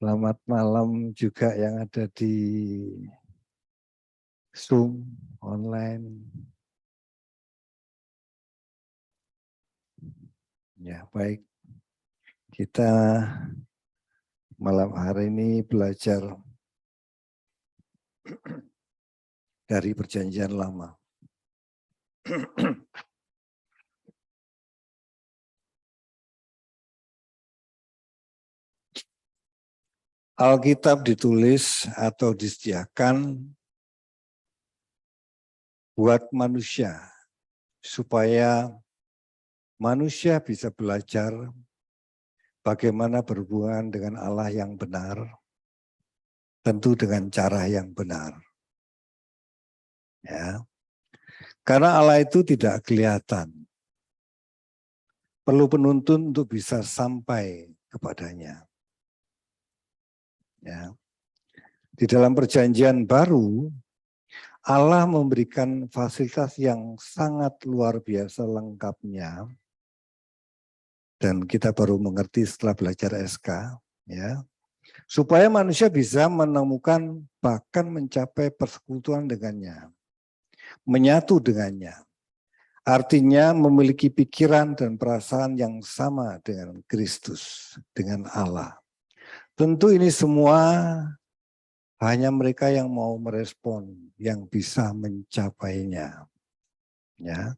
Selamat malam juga yang ada di Zoom online. Ya, baik. Kita malam hari ini belajar dari Perjanjian Lama. Alkitab ditulis atau disediakan buat manusia, supaya manusia bisa belajar bagaimana berhubungan dengan Allah yang benar, tentu dengan cara yang benar. Ya. Karena Allah itu tidak kelihatan. Perlu penuntun untuk bisa sampai kepadanya. Ya. Di dalam perjanjian baru, Allah memberikan fasilitas yang sangat luar biasa lengkapnya. Dan kita baru mengerti setelah belajar SK. Ya. Supaya manusia bisa menemukan bahkan mencapai persekutuan dengannya. Menyatu dengannya. Artinya memiliki pikiran dan perasaan yang sama dengan Kristus, dengan Allah. Tentu ini semua hanya mereka yang mau merespon, yang bisa mencapainya. Ya,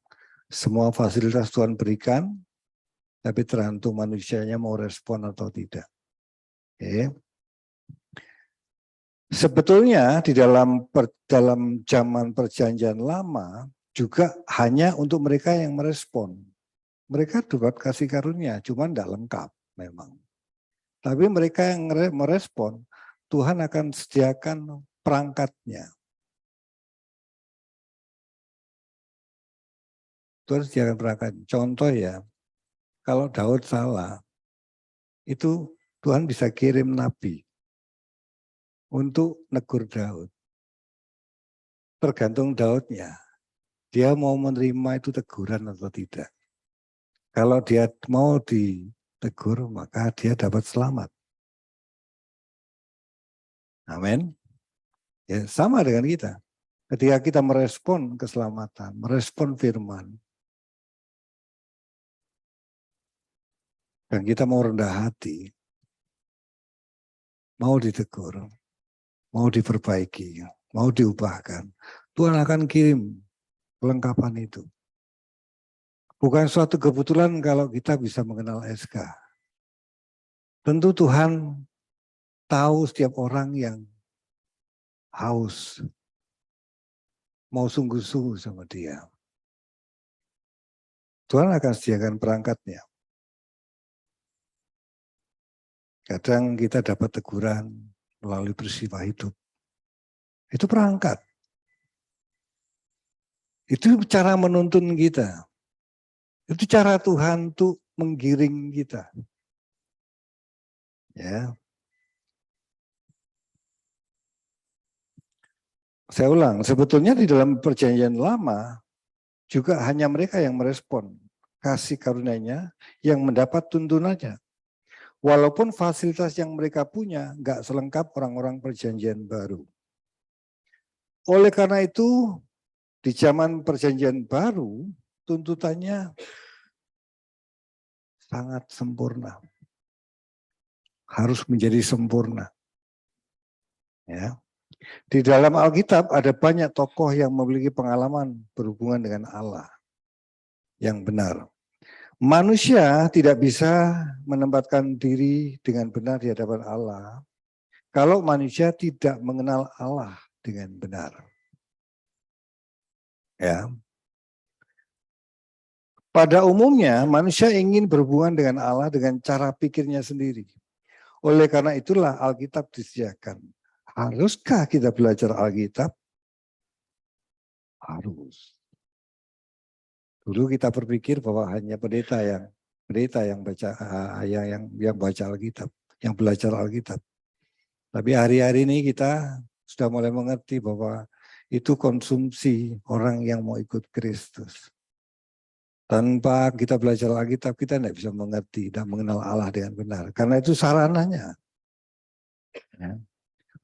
semua fasilitas Tuhan berikan, tapi tergantung manusianya mau respon atau tidak. Oke. Sebetulnya di dalam zaman Perjanjian Lama juga hanya untuk mereka yang merespon. Mereka dapat kasih karunia, cuma tidak lengkap memang. Tapi mereka yang merespon, Tuhan akan sediakan perangkatnya. Tuhan sediakan perangkat. Contoh ya, kalau Daud salah, itu Tuhan bisa kirim nabi untuk negur Daud. Tergantung Daudnya, dia mau menerima itu teguran atau tidak. Kalau dia mau ditegur, maka dia dapat selamat. Amin. Ya, sama dengan kita. Ketika kita merespon keselamatan, merespon firman, dan kita mau rendah hati, mau ditegur, mau diperbaiki, mau diubahkan, Tuhan akan kirim kelengkapan itu. Bukan suatu kebetulan kalau kita bisa mengenal SK. Tentu Tuhan tahu setiap orang yang haus, mau sungguh-sungguh sama dia. Tuhan akan sediakan perangkatnya. Kadang kita dapat teguran melalui peristiwa hidup. Itu perangkat. Itu cara menuntun kita. Itu cara Tuhan untuk menggiring kita. Ya. Saya ulang, sebetulnya di dalam Perjanjian Lama juga hanya mereka yang merespon kasih karunia-Nya yang mendapat tuntunannya. Walaupun fasilitas yang mereka punya nggak selengkap orang-orang Perjanjian Baru. Oleh karena itu, di zaman Perjanjian Baru, tuntutannya sangat sempurna. Harus menjadi sempurna. Ya. Di dalam Alkitab ada banyak tokoh yang memiliki pengalaman berhubungan dengan Allah yang benar. Manusia tidak bisa menempatkan diri dengan benar di hadapan Allah kalau manusia tidak mengenal Allah dengan benar. Ya. Pada umumnya manusia ingin berhubungan dengan Allah dengan cara pikirnya sendiri. Oleh karena itulah Alkitab disediakan. Haruskah kita belajar Alkitab? Harus. Dulu kita berpikir bahwa hanya pendeta yang baca yang baca Alkitab, yang belajar Alkitab. Tapi hari-hari ini kita sudah mulai mengerti bahwa itu konsumsi orang yang mau ikut Kristus. Tanpa kita belajar Alkitab, kita tidak bisa mengerti dan mengenal Allah dengan benar. Karena itu sarananya. Ya.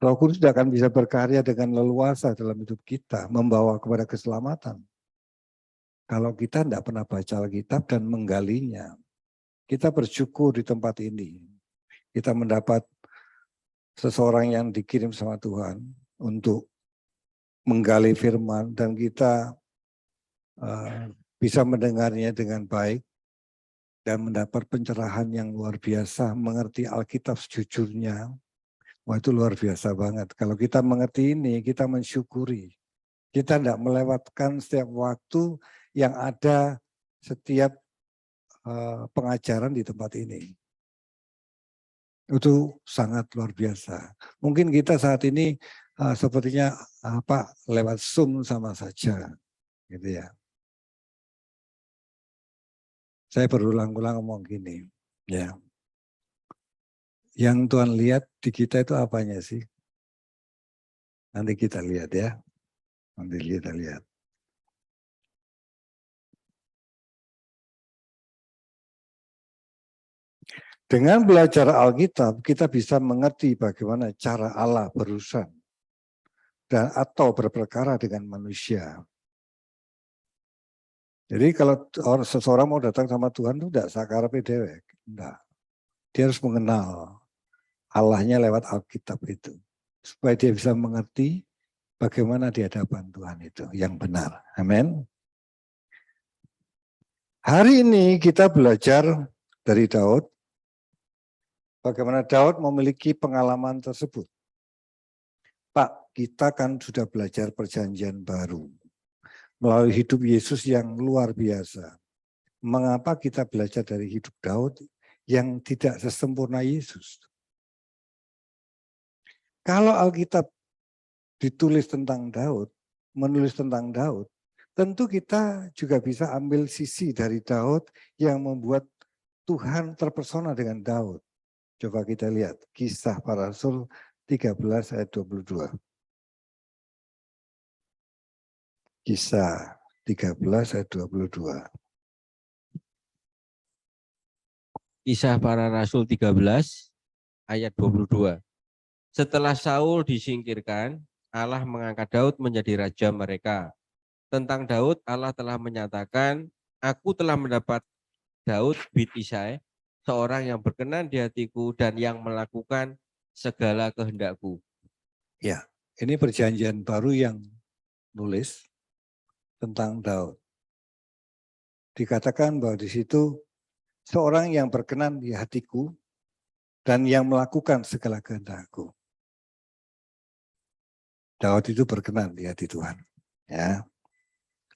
Roh Kudus tidak akan bisa berkarya dengan leluasa dalam hidup kita, membawa kepada keselamatan. Kalau kita tidak pernah baca Alkitab dan menggalinya, kita bersyukur di tempat ini. Kita mendapat seseorang yang dikirim sama Tuhan untuk menggali firman dan kita bisa mendengarnya dengan baik dan mendapat pencerahan yang luar biasa, mengerti Alkitab sejujurnya. Wah, itu luar biasa banget. Kalau kita mengerti ini, kita mensyukuri. Kita tidak melewatkan setiap waktu yang ada setiap pengajaran di tempat ini. Itu sangat luar biasa. Mungkin kita saat ini sepertinya lewat Zoom sama saja, gitu ya. Saya berulang-ulang ngomong gini, ya. Yang Tuhan lihat di kita itu apanya sih? Nanti kita lihat ya. Nanti kita lihat. Dengan belajar Alkitab, kita bisa mengerti bagaimana cara Allah berurusan dan atau berperkara dengan manusia. Jadi kalau seseorang mau datang sama Tuhan itu tidak sakarepe dewek, enggak. Dia harus mengenal Allahnya lewat Alkitab itu, supaya dia bisa mengerti bagaimana di hadapan Tuhan itu yang benar. Amin. Hari ini kita belajar dari Daud, bagaimana Daud memiliki pengalaman tersebut. Pak, kita kan sudah belajar perjanjian baru melalui hidup Yesus yang luar biasa. Mengapa kita belajar dari hidup Daud yang tidak sesempurna Yesus? Kalau Alkitab ditulis tentang Daud, menulis tentang Daud, tentu kita juga bisa ambil sisi dari Daud yang membuat Tuhan terpesona dengan Daud. Coba kita lihat Kisah Para Rasul 13 ayat 22. Kisah 13 ayat 22. Kisah Para Rasul 13 ayat 22. Setelah Saul disingkirkan, Allah mengangkat Daud menjadi raja mereka. Tentang Daud, Allah telah menyatakan, aku telah mendapat Daud bin Isai, seorang yang berkenan di hatiku dan yang melakukan segala kehendakku. Ya, ini perjanjian baru yang nulis tentang Daud. Dikatakan bahwa di situ seorang yang berkenan di hatiku dan yang melakukan segala kehendakku. Daud itu berkenan di hati Tuhan. Ya,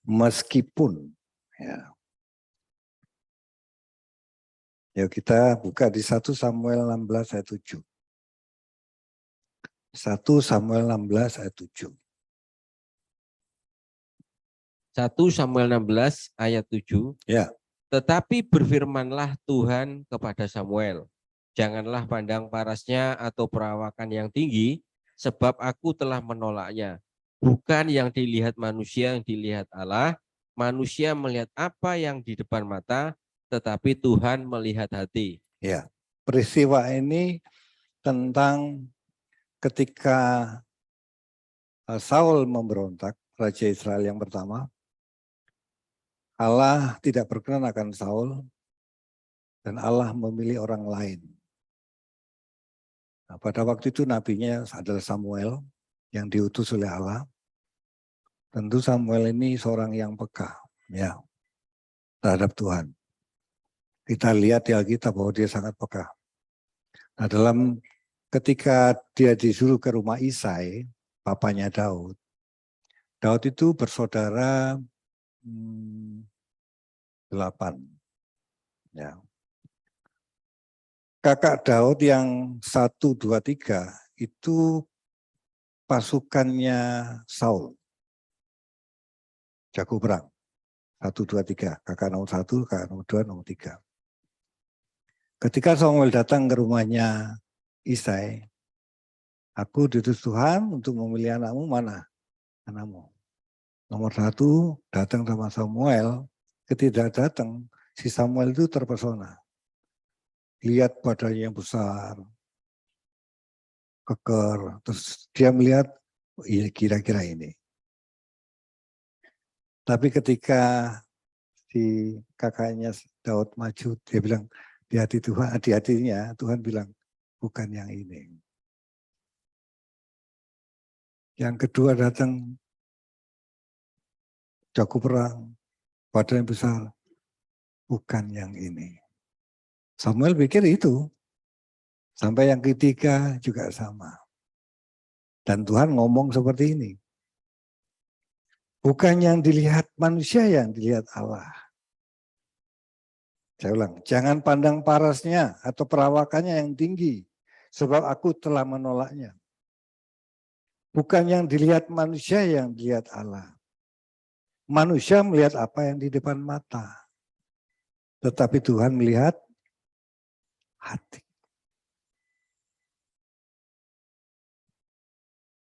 meskipun ya. Yuk kita buka di 1 Samuel 16 ayat 7. 1 Samuel 16 ayat 7. 1 Samuel 16 ayat 7. Ya. Tetapi berfirmanlah Tuhan kepada Samuel, janganlah pandang parasnya atau perawakan yang tinggi, sebab aku telah menolaknya. Bukan yang dilihat manusia, yang dilihat Allah. Manusia melihat apa yang di depan mata, tetapi Tuhan melihat hati. Ya, peristiwa ini tentang ketika Saul memberontak, Raja Israel yang pertama, Allah tidak berkenan akan Saul, dan Allah memilih orang lain. Nah, pada waktu itu nabinya adalah Samuel, yang diutus oleh Allah. Tentu Samuel ini seorang yang peka, ya, terhadap Tuhan. Kita lihat di Alkitab bahwa dia sangat peka. Nah, ketika dia disuruh ke rumah Isai, papanya Daud, Daud itu bersaudara 8. Ya. Kakak Daud yang 1, 2, 3 itu pasukannya Saul. Jago perang. 1, 2, 3. Kakak nomor 1, kakak nomor 2, nomor 3. Ketika Samuel datang ke rumahnya Isai, aku diutus Tuhan untuk memilih anakmu, mana anakmu? Nomor 1 datang sama Samuel, ketika datang si Samuel itu terpesona. Lihat badannya yang besar, keker. Terus dia melihat, oh iya kira-kira ini. Tapi ketika si kakaknya Daud maju, dia bilang, di hati Tuhan, di hatinya Tuhan bilang, bukan yang ini. Yang kedua datang jago perang, badan yang besar, bukan yang ini. Samuel pikir itu. Sampai yang ketiga juga sama. Dan Tuhan ngomong seperti ini. Bukan yang dilihat manusia, yang dilihat Allah. Saya ulang, jangan pandang parasnya atau perawakannya yang tinggi, sebab aku telah menolaknya. Bukan yang dilihat manusia, yang dilihat Allah. Manusia melihat apa yang di depan mata. Tetapi Tuhan melihat hati.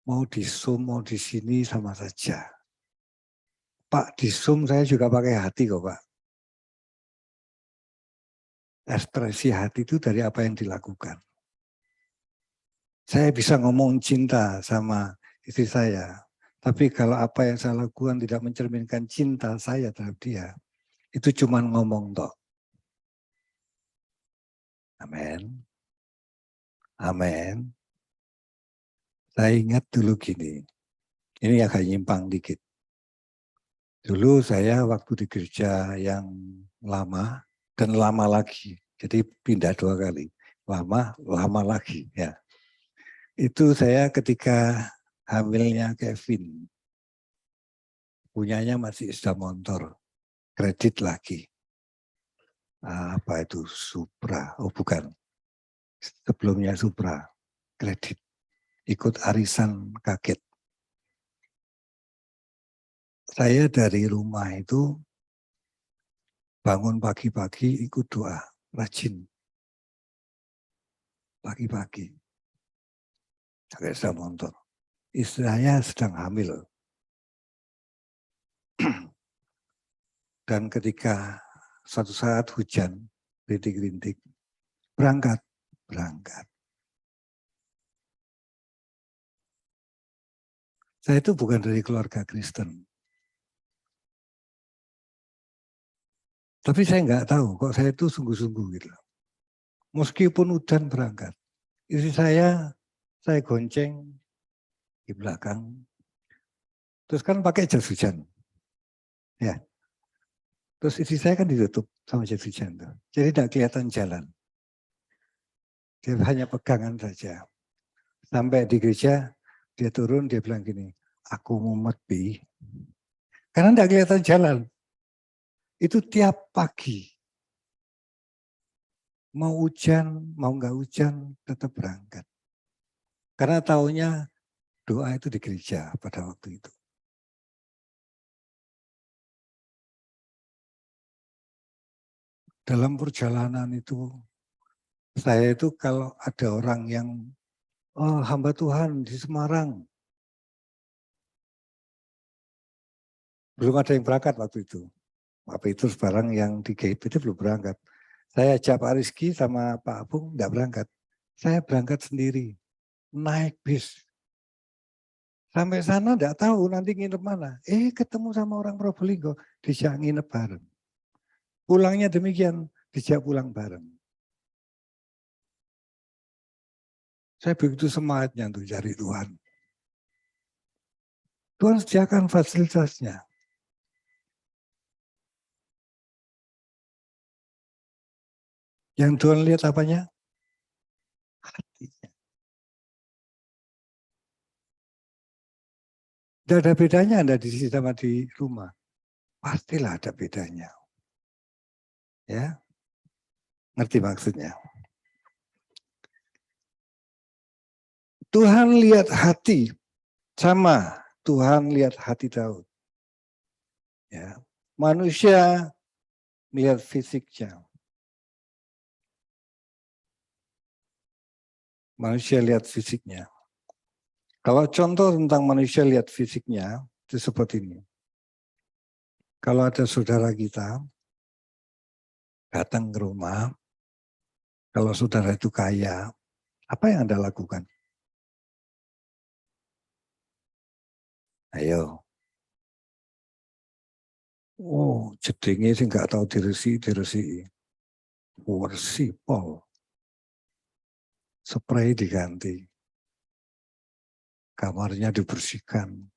Mau di Zoom, mau di sini sama saja. Pak, di Zoom saya juga pakai hati kok Pak. Ekspresi hati itu dari apa yang dilakukan. Saya bisa ngomong cinta sama istri saya, tapi kalau apa yang saya lakukan tidak mencerminkan cinta saya terhadap dia, itu cuma ngomong toh. Amin. Amin. Saya ingat dulu gini, ini agak nyimpang dikit. Dulu saya waktu di gereja yang lama dan lama lagi, jadi pindah 2 kali, lama lagi ya. Itu saya ketika hamilnya Kevin, punyanya masih sepeda motor, kredit lagi. Apa itu Supra? Oh bukan, sebelumnya Supra, kredit. Ikut arisan kaget. Saya dari rumah itu bangun pagi-pagi ikut doa, rajin. Pagi-pagi, pakai sepeda motor. Istri saya sedang hamil. Dan ketika suatu saat hujan, rintik-rintik, berangkat. Saya itu bukan dari keluarga Kristen. Tapi saya nggak tahu kok saya itu sungguh-sungguh gitu. Meskipun hujan berangkat. Istri saya gonceng di belakang. Terus kan pakai jas hujan. Ya. Terus istri saya kan ditutup sama jas hujan. Jadi tidak kelihatan jalan. Dia hanya pegangan saja. Sampai di gereja, dia turun, dia bilang gini, aku mumet Bi. Karena tidak kelihatan jalan. Itu tiap pagi. Mau hujan, mau nggak hujan, tetap berangkat. Karena taunya doa itu di gereja pada waktu itu. Dalam perjalanan itu, saya itu kalau ada orang yang, oh hamba Tuhan di Semarang. Belum ada yang berangkat waktu itu. Waktu itu sebarang yang di GIP itu belum berangkat. Saya ajak Pak Rizky sama Pak Apung nggak berangkat. Saya berangkat sendiri, naik bis. Sampai sana nggak tahu nanti nginep mana. Ketemu sama orang Probolinggo, dijak nginep bareng. Pulangnya demikian, dijak pulang bareng. Saya begitu semangatnya untuk cari Tuhan. Tuhan sediakan fasilitasnya. Yang Tuhan lihat apanya? Hatinya. Tidak ada bedanya Anda di sini sama di rumah. Pastilah ada bedanya. Ya, ngerti maksudnya? Tuhan lihat hati, sama Tuhan lihat hati Daud. Ya, manusia melihat fisiknya. Manusia lihat fisiknya. Kalau contoh tentang manusia lihat fisiknya, itu seperti ini. Kalau ada saudara kita datang ke rumah, kalau saudara itu kaya, apa yang Anda lakukan? Ayo. Oh, jedingnya sih nggak tahu diresi. Pol. Spray diganti. Kamarnya dibersihkan.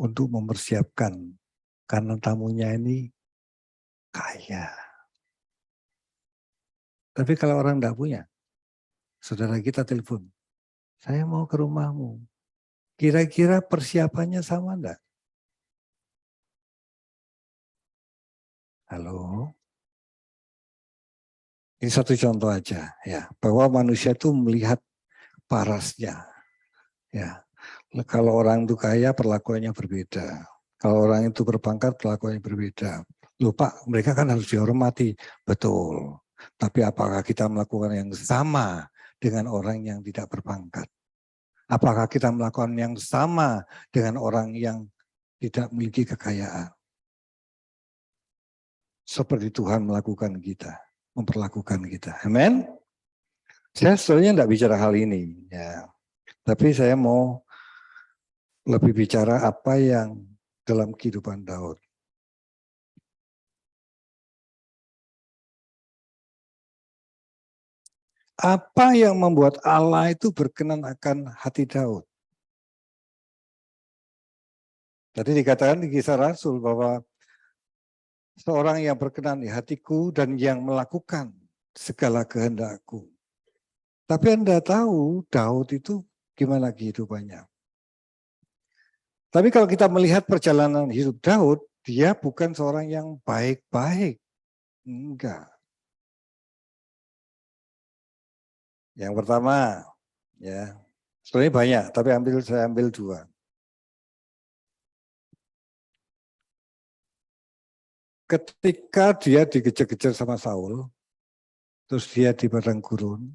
Untuk mempersiapkan. Karena tamunya ini kaya. Tapi kalau orang enggak punya, saudara kita telepon. Saya mau ke rumahmu. Kira-kira persiapannya sama enggak? Halo? Ini satu contoh aja ya, bahwa manusia itu melihat parasnya. Ya, kalau orang itu kaya perlakuannya berbeda. Kalau orang itu berpangkat perlakuannya berbeda. Loh Pak, mereka kan harus dihormati. Betul. Tapi apakah kita melakukan yang sama dengan orang yang tidak berpangkat? Apakah kita melakukan yang sama dengan orang yang tidak memiliki kekayaan? Seperti Tuhan melakukan kita, memperlakukan kita. Amin. Saya sebenarnya tidak bicara hal ini, ya. Tapi saya mau lebih bicara apa yang dalam kehidupan Daud. Apa yang membuat Allah itu berkenan akan hati Daud? Tadi dikatakan di Kisah Rasul bahwa seorang yang berkenan di hatiku dan yang melakukan segala kehendakku. Tapi Anda tahu Daud itu gimana kehidupannya. Tapi kalau kita melihat perjalanan hidup Daud, dia bukan seorang yang baik-baik. Enggak. Yang pertama, ya, sebenarnya banyak, tapi saya ambil dua. Ketika dia dikejar-kejar sama Saul, terus dia di padang gurun,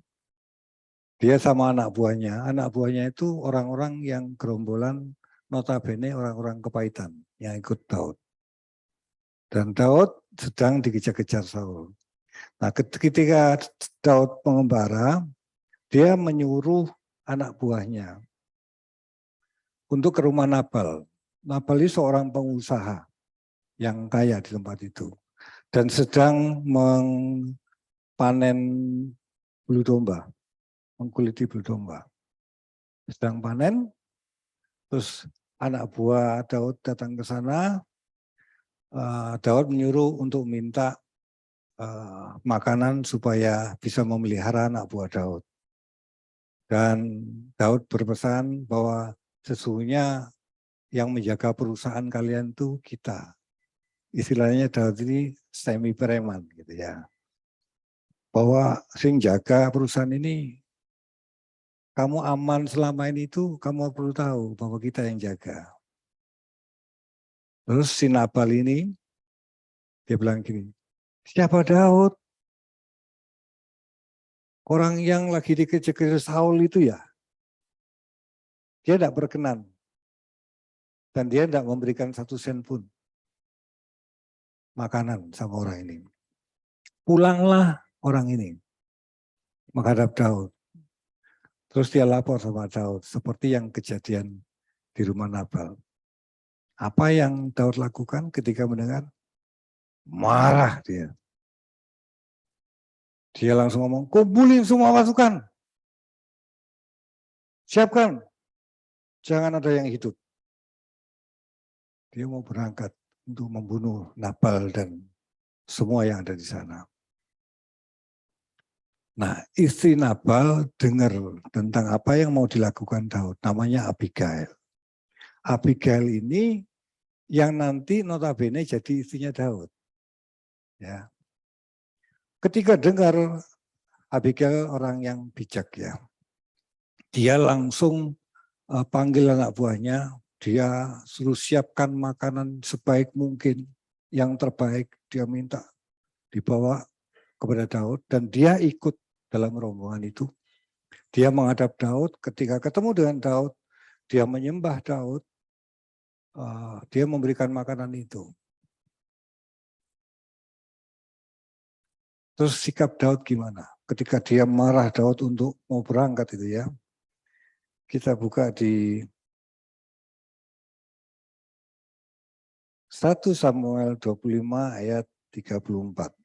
dia sama anak buahnya itu orang-orang yang gerombolan notabene orang-orang kepahitan yang ikut Daud. Dan Daud sedang dikejar-kejar Saul. Nah, ketika Daud mengembara, dia menyuruh anak buahnya untuk ke rumah Nabal. Nabal itu seorang pengusaha yang kaya di tempat itu dan sedang panen bulu domba, mengkuliti bulu domba. Sedang panen, terus anak buah Daud datang ke sana. Daud menyuruh untuk minta makanan supaya bisa memelihara anak buah Daud. Dan Daud berpesan bahwa sesungguhnya yang menjaga perusahaan kalian itu kita. Istilahnya Daud ini semi preman gitu ya. Bahwa sing jaga perusahaan ini kamu aman selama ini itu kamu perlu tahu bahwa kita yang jaga. Terus si Nabal ini dia bilang gini, siapa Daud? Orang yang lagi dikejar-kejar Saul itu ya. Dia tidak berkenan. Dan dia tidak memberikan 1 sen pun makanan sama orang ini. Pulanglah orang ini menghadap Daud. Terus dia lapor sama Daud seperti yang kejadian di rumah Nabal. Apa yang Daud lakukan ketika mendengar? Marah dia. Dia langsung ngomong, kumpulin semua pasukan. Siapkan. Jangan ada yang hidup. Dia mau berangkat untuk membunuh Nabal dan semua yang ada di sana. Nah, istri Nabal dengar tentang apa yang mau dilakukan Daud. Namanya Abigail. Abigail ini yang nanti notabene jadi istrinya Daud. Ya. Ketika dengar Abigail orang yang bijak ya, dia langsung panggil anak buahnya, dia suruh siapkan makanan sebaik mungkin, yang terbaik dia minta dibawa kepada Daud dan dia ikut dalam rombongan itu. Dia menghadap Daud, ketika ketemu dengan Daud, dia menyembah Daud, dia memberikan makanan itu. Terus sikap Daud gimana? Ketika dia marah Daud untuk mau berangkat itu ya. Kita buka di 1 Samuel 25 ayat 34.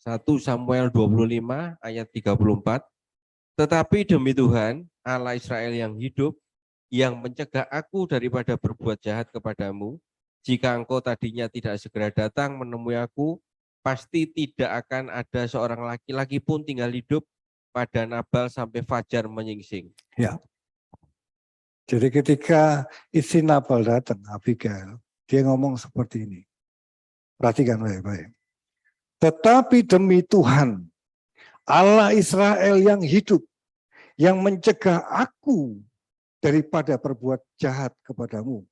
1 Samuel 25 ayat 34. Tetapi demi Tuhan, Allah Israel yang hidup, yang mencegah aku daripada berbuat jahat kepadamu, jika engkau tadinya tidak segera datang menemui aku, pasti tidak akan ada seorang laki-laki pun tinggal hidup pada Nabal sampai fajar menyingsing. Ya. Jadi ketika istri Nabal datang, Abigail, dia ngomong seperti ini. Perhatikan baik-baik. Tetapi demi Tuhan, Allah Israel yang hidup, yang mencegah aku daripada berbuat jahat kepadamu.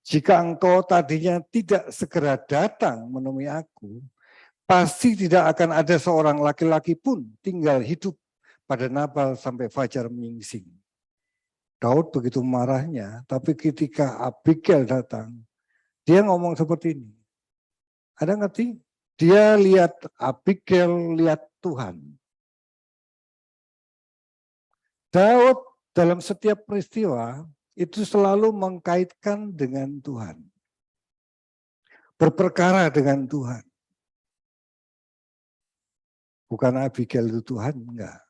Jika engkau tadinya tidak segera datang menemui aku, pasti tidak akan ada seorang laki-laki pun tinggal hidup pada Nabal sampai fajar menyingsing. Daud begitu marahnya, tapi ketika Abigail datang, dia ngomong seperti ini. Ada ngerti? Dia lihat Abigail, lihat Tuhan. Daud dalam setiap peristiwa itu selalu mengkaitkan dengan Tuhan. Berperkara dengan Tuhan. Bukan Abigail itu Tuhan, enggak.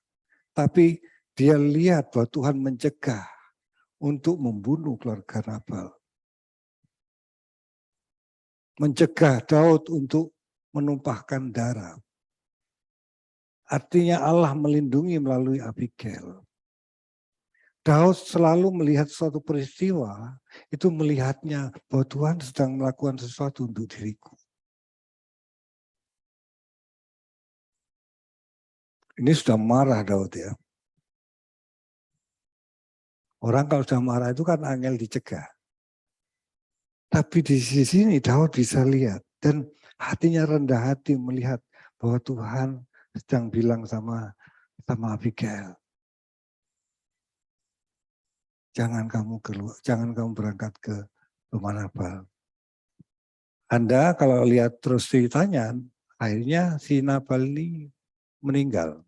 Tapi dia lihat bahwa Tuhan mencegah untuk membunuh keluarga Nabal. Mencegah Daud untuk menumpahkan darah. Artinya Allah melindungi melalui Abigail. Daud selalu melihat suatu peristiwa, itu melihatnya bahwa Tuhan sedang melakukan sesuatu untuk diriku. Ini sudah marah Daud ya. Orang kalau sudah marah itu kan angel dicegah. Tapi di sini Daud bisa lihat dan hatinya rendah hati melihat bahwa Tuhan sedang bilang sama Abigail, jangan kamu keluar, jangan kamu berangkat ke rumah Nabal. Anda kalau lihat terus ceritanya, akhirnya si Nabal ini meninggal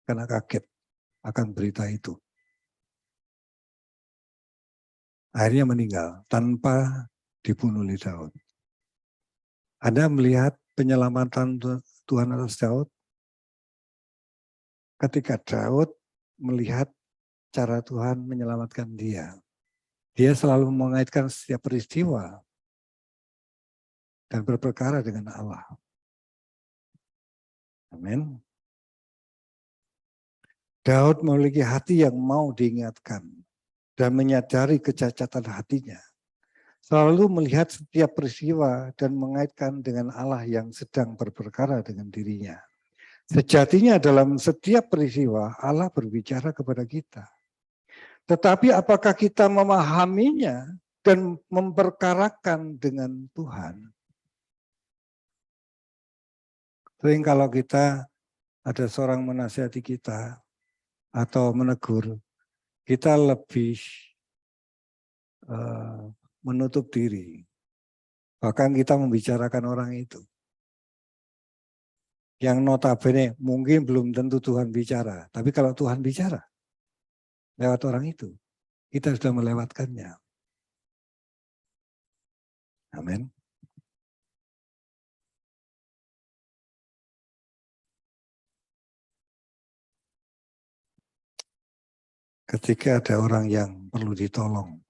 karena kaget akan berita itu. Akhirnya meninggal tanpa dibunuh oleh Daud. Anda melihat penyelamatan Tuhan atas Daud? Ketika Daud melihat cara Tuhan menyelamatkan dia. Dia selalu mengaitkan setiap peristiwa dan berperkara dengan Allah. Amin. Daud memiliki hati yang mau diingatkan dan menyadari kecacatan hatinya. Selalu melihat setiap peristiwa dan mengaitkan dengan Allah yang sedang berperkara dengan dirinya. Sejatinya dalam setiap peristiwa Allah berbicara kepada kita. Tetapi apakah kita memahaminya dan memperkarakan dengan Tuhan? Sering kalau kita ada seorang menasihati kita atau menegur, kita lebih menutup diri. Bahkan kita membicarakan orang itu. Yang notabene mungkin belum tentu Tuhan bicara. Tapi kalau Tuhan bicara lewat orang itu, kita sudah melewatkannya. Amin. Ketika ada orang yang perlu ditolong,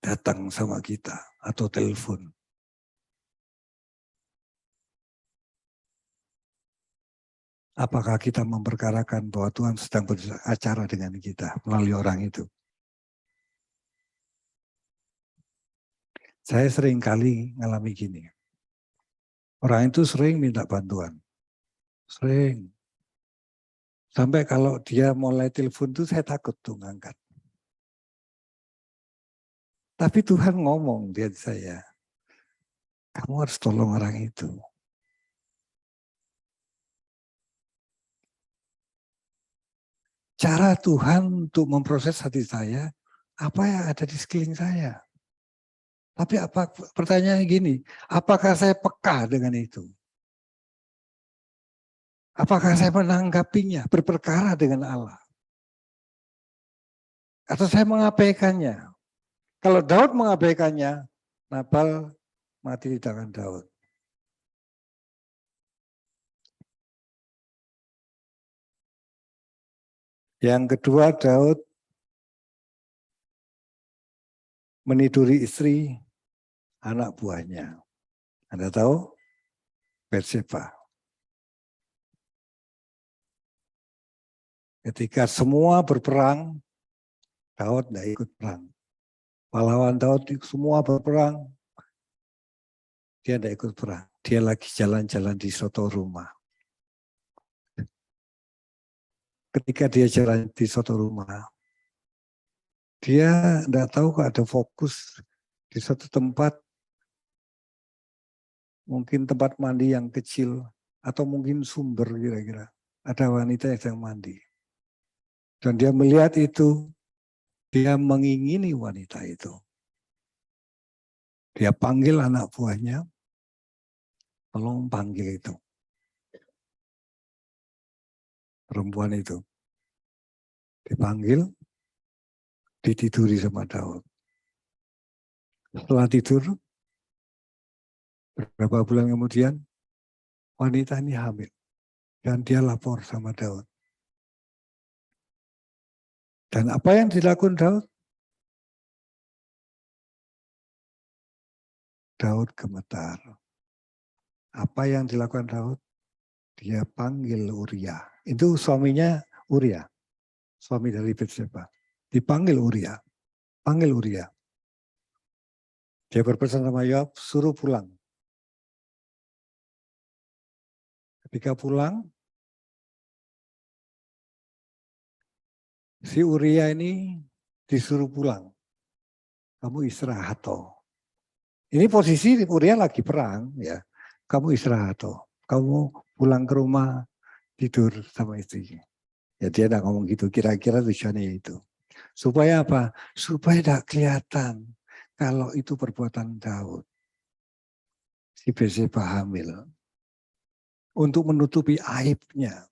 datang sama kita atau telepon. Apakah kita memperkarakan bahwa Tuhan sedang beracara dengan kita melalui orang itu? Saya sering kali ngalami gini. Orang itu sering minta bantuan. Sering. Sampai kalau dia mulai telepon itu saya takut tuh ngangkat. Tapi Tuhan ngomong di hati saya, kamu harus tolong orang itu. Cara Tuhan untuk memproses hati saya, apa yang ada di sekeliling saya. Tapi pertanyaannya gini, apakah saya peka dengan itu? Apakah saya menanggapinya, berperkara dengan Allah? Atau saya mengabaikannya? Kalau Daud mengabaikannya, Nabal mati di tangan Daud. Yang kedua, Daud meniduri istri anak buahnya. Anda tahu? Batseba. Ketika semua berperang, Daud tidak ikut perang. Pahlawan Daud semua berperang, dia tidak ikut perang. Dia lagi jalan-jalan di suatu rumah. Ketika dia jalan di suatu rumah, dia tidak tahu kok ada fokus di suatu tempat, mungkin tempat mandi yang kecil, atau mungkin sumber kira-kira. Ada wanita yang sedang mandi. Dan dia melihat itu, dia mengingini wanita itu. Dia panggil anak buahnya, tolong panggil itu. Perempuan itu. Dipanggil, ditiduri sama Daud. Setelah tidur, beberapa bulan kemudian, wanita ini hamil. Dan dia lapor sama Daud. Dan apa yang dilakukan Daud? Daud gemetar. Apa yang dilakukan Daud? Dia panggil Uria. Itu suaminya Uria. Suami dari Batseba. Dipanggil Uria. Panggil Uria. Dia berpesan sama Yoab, suruh pulang. Ketika pulang, si Uria ini disuruh pulang. Kamu istirahat toh. Ini posisi Uria lagi perang, ya. Kamu istirahat toh. Kamu pulang ke rumah, tidur sama istrinya. Ya dia tidak ngomong gitu, kira-kira tujuannya itu. Supaya apa? Supaya tidak kelihatan kalau itu perbuatan Daud. Si Batseba hamil. Untuk menutupi aibnya.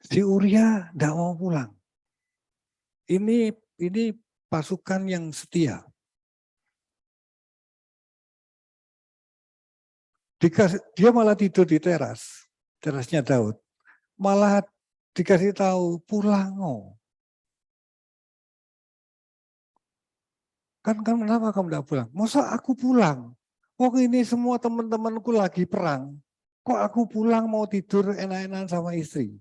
Si Uria tidak mau pulang. Ini pasukan yang setia. Dia malah tidur di terasnya Daud. Malah dikasih tahu pulang. Kan kenapa kamu tidak pulang? Masa aku pulang? Oh ini semua teman-temanku lagi perang. Kok aku pulang mau tidur enak-enakan sama istri?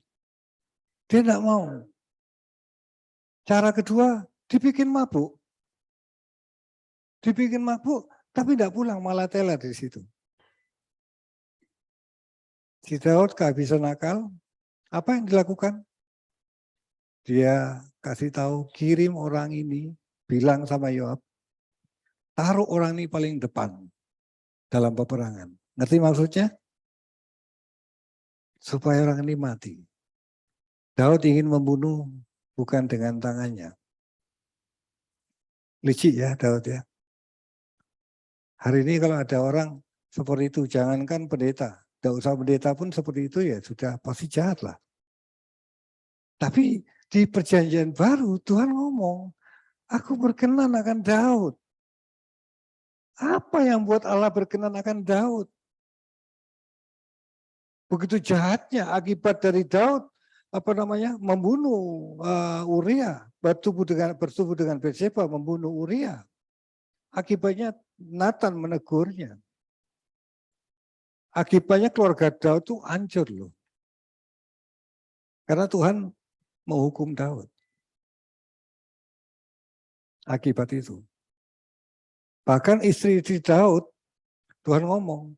Dia tidak mau. Cara kedua, dibikin mabuk. Dibikin mabuk, tapi tidak pulang, malah teler di situ. Si Daud kehabisan akal, apa yang dilakukan? Dia kasih tahu, kirim orang ini, bilang sama Yoab, taruh orang ini paling depan dalam peperangan. Ngerti maksudnya? Supaya orang ini mati. Daud ingin membunuh bukan dengan tangannya. Licik ya Daud ya. Hari ini kalau ada orang seperti itu, jangankan pendeta. Tidak usah pendeta pun seperti itu ya sudah pasti jahat lah. Tapi di perjanjian baru Tuhan ngomong, aku berkenan akan Daud. Apa yang buat Allah berkenan akan Daud? Begitu jahatnya akibat dari Daud membunuh Uria, bertubuh dengan Batseba, membunuh Uria. Akibatnya Nathan menegurnya. Akibatnya keluarga Daud itu hancur loh. Karena Tuhan menghukum Daud. Akibat itu. Bahkan istri-istri Daud, Tuhan ngomong,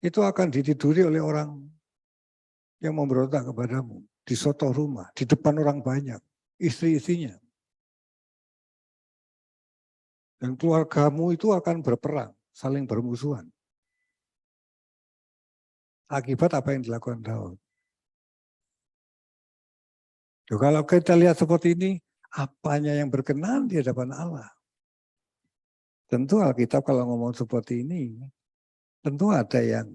itu akan ditiduri oleh orang yang memberontak kepadamu. Di suatu rumah, di depan orang banyak. Istri-istrinya. Dan keluargamu itu akan berperang, saling bermusuhan. Akibat apa yang dilakukan Daud. Kalau kita lihat seperti ini, apanya yang berkenan di hadapan Allah? Tentu Alkitab kalau ngomong seperti ini, tentu ada yang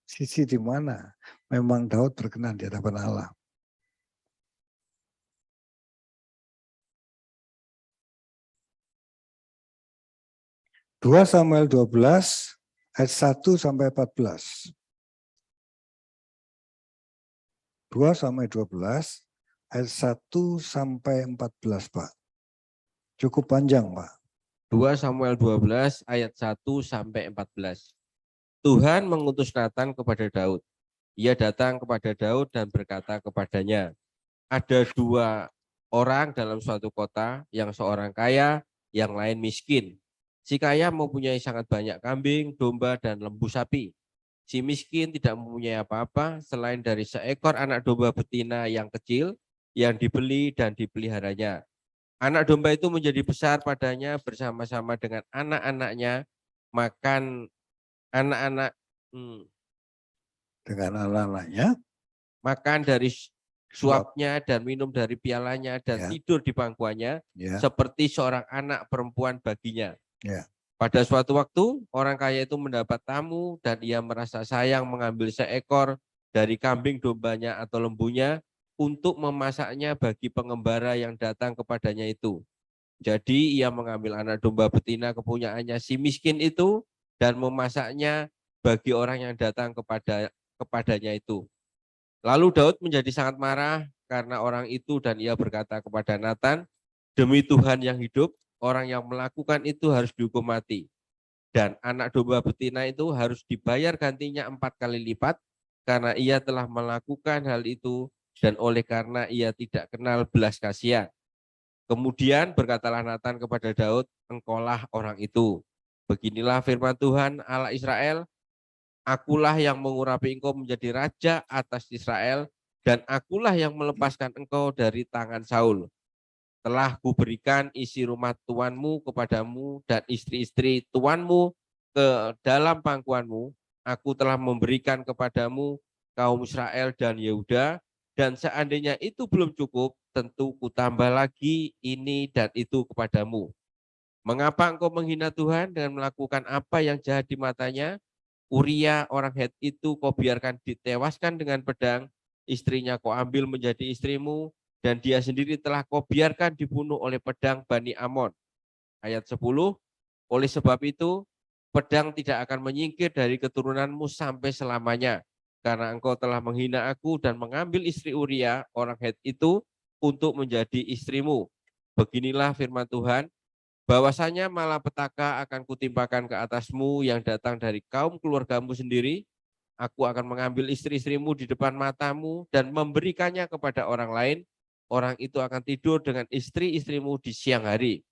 sisi di mana memang Daud berkenan di hadapan Allah. 2 Samuel 12 ayat 1 sampai 14. 2 Samuel 12 ayat 1 sampai 14, Pak. Cukup panjang, Pak. 2 Samuel 12 ayat 1 sampai 14. Tuhan mengutus Nathan kepada Daud. Ia datang kepada Daud dan berkata kepadanya, ada 2 orang dalam suatu kota, yang seorang kaya, yang lain miskin. Si kaya mempunyai sangat banyak kambing, domba, dan lembu sapi. Si miskin tidak mempunyai apa-apa selain dari seekor anak domba betina yang kecil yang dibeli dan dipeliharanya. Anak domba itu menjadi besar padanya bersama-sama dengan anak-anaknya, makan anak-anak Dengan anak-anaknya, makan dari suapnya dan minum dari pialanya dan ya, tidur di pangkuannya ya, seperti seorang anak perempuan baginya. ya. Pada suatu waktu orang kaya itu mendapat tamu dan ia merasa sayang mengambil seekor dari kambing dombanya atau lembunya untuk memasaknya bagi pengembara yang datang kepadanya itu. Jadi ia mengambil anak domba betina kepunyaannya si miskin itu dan memasaknya bagi orang yang datang kepadanya itu. Lalu Daud menjadi sangat marah karena orang itu dan ia berkata kepada Nathan, demi Tuhan yang hidup, orang yang melakukan itu harus dihukum mati. Dan anak domba betina itu harus dibayar gantinya 4 kali lipat karena ia telah melakukan hal itu dan oleh karena ia tidak kenal belas kasihan. Kemudian berkatalah Nathan kepada Daud, engkaulah orang itu. Beginilah firman Tuhan Allah Israel, akulah yang mengurapi engkau menjadi raja atas Israel, dan akulah yang melepaskan engkau dari tangan Saul. Telah kuberikan isi rumah tuanmu kepadamu dan istri-istri tuanmu ke dalam pangkuanmu. Aku telah memberikan kepadamu kaum Israel dan Yehuda, dan seandainya itu belum cukup, tentu kutambah lagi ini dan itu kepadamu. Mengapa engkau menghina Tuhan dan melakukan apa yang jahat di matanya? Uria orang Het itu kau biarkan ditewaskan dengan pedang, istrinya kau ambil menjadi istrimu, dan dia sendiri telah kau biarkan dibunuh oleh pedang Bani Amon. Ayat 10, oleh sebab itu, pedang tidak akan menyingkir dari keturunanmu sampai selamanya, karena engkau telah menghina aku dan mengambil istri Uria orang Het itu untuk menjadi istrimu. Beginilah firman Tuhan, bahwasanya malapetaka akan kutimpakan ke atasmu yang datang dari kaum keluargamu sendiri. Aku akan mengambil istri-istrimu di depan matamu dan memberikannya kepada orang lain. Orang itu akan tidur dengan istri-istrimu di siang hari.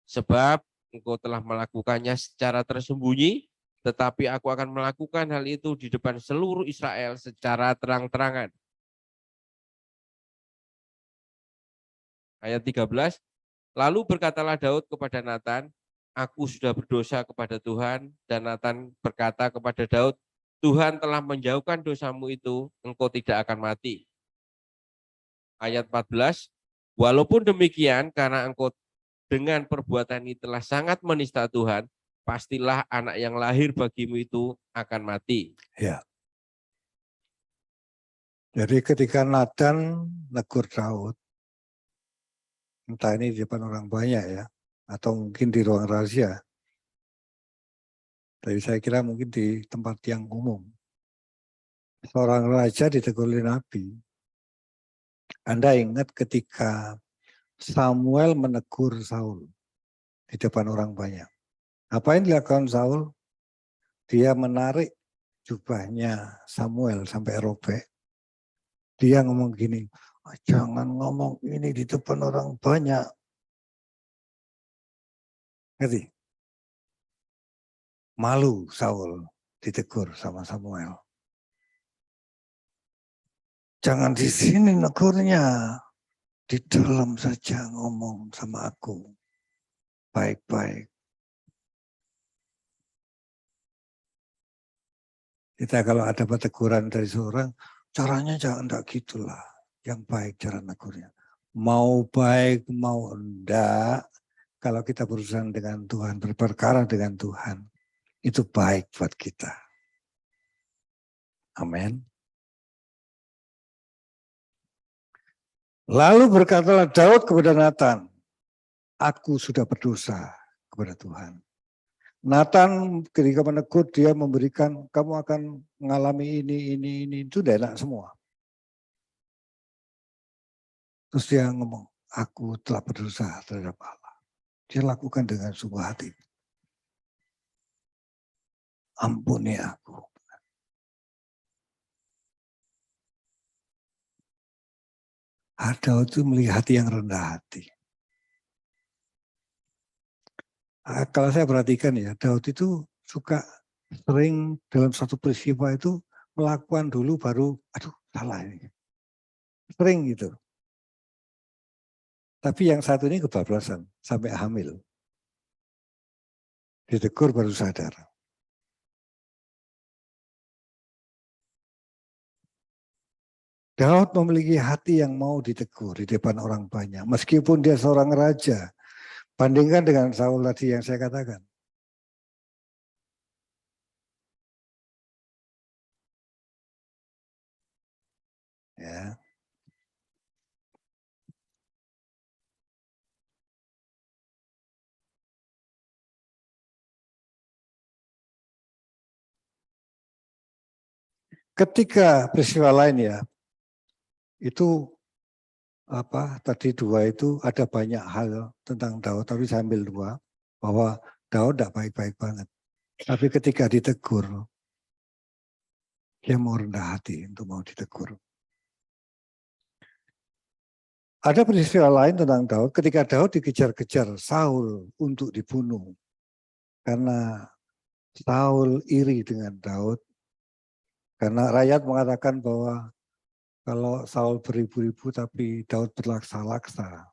Sebab engkau telah melakukannya secara tersembunyi, tetapi aku akan melakukan hal itu di depan seluruh Israel secara terang-terangan. Ayat 13, lalu berkatalah Daud kepada Nathan, aku sudah berdosa kepada Tuhan, dan Nathan berkata kepada Daud, Tuhan telah menjauhkan dosamu itu, engkau tidak akan mati. Ayat 14, walaupun demikian, karena engkau dengan perbuatan ini telah sangat menista Tuhan, pastilah anak yang lahir bagimu itu akan mati. Ya. Jadi ketika Nathan negur Daud, entah ini di depan orang banyak ya, atau mungkin di ruang rahasia, tapi saya kira mungkin di tempat yang umum. Seorang raja ditegur oleh Nabi. Anda ingat ketika Samuel menegur Saul di depan orang banyak. Apa yang dilakukan Saul? Dia menarik jubahnya Samuel sampai robek. Dia ngomong gini, jangan ngomong ini di depan orang banyak. Ngerti? Malu Saul ditegur sama Samuel. Jangan di sini negurnya, di dalam saja ngomong sama aku. Baik-baik. Kita kalau ada teguran dari seorang, caranya jangan enggak gitulah. Yang baik cara negurnya. Mau baik, mau enggak, kalau kita berurusan dengan Tuhan, berperkara dengan Tuhan, itu baik buat kita. Amin. Lalu berkatalah Daud kepada Nathan, aku sudah berdosa kepada Tuhan. Nathan ketika menegur dia memberikan, kamu akan mengalami ini, itu udah enak semua. Terus dia ngomong, aku telah berdosa terhadap Allah. Dia lakukan dengan sungguh hati. Ampuni aku. Daud itu melihat hati yang rendah hati. Kalau saya perhatikan ya, Daud itu suka sering dalam satu peristiwa itu melakukan dulu baru, aduh salah ini. Sering gitu. Tapi yang satu ini kebablasan, sampai hamil. Ditegur baru sadar. Daud memiliki hati yang mau ditegur di depan orang banyak. Meskipun dia seorang raja. Bandingkan dengan Saul tadi yang saya katakan. Ya. Ketika peristiwa lain ya, itu tadi dua itu ada banyak hal tentang Daud, tapi saya ambil dua, bahwa Daud tidak baik-baik banget. Tapi ketika ditegur, dia mau rendah hati untuk mau ditegur. Ada peristiwa lain tentang Daud, ketika Daud dikejar-kejar Saul untuk dibunuh. Karena Saul iri dengan Daud, karena rakyat mengatakan bahwa kalau Saul beribu-ribu tapi Daud berlaksa-laksa.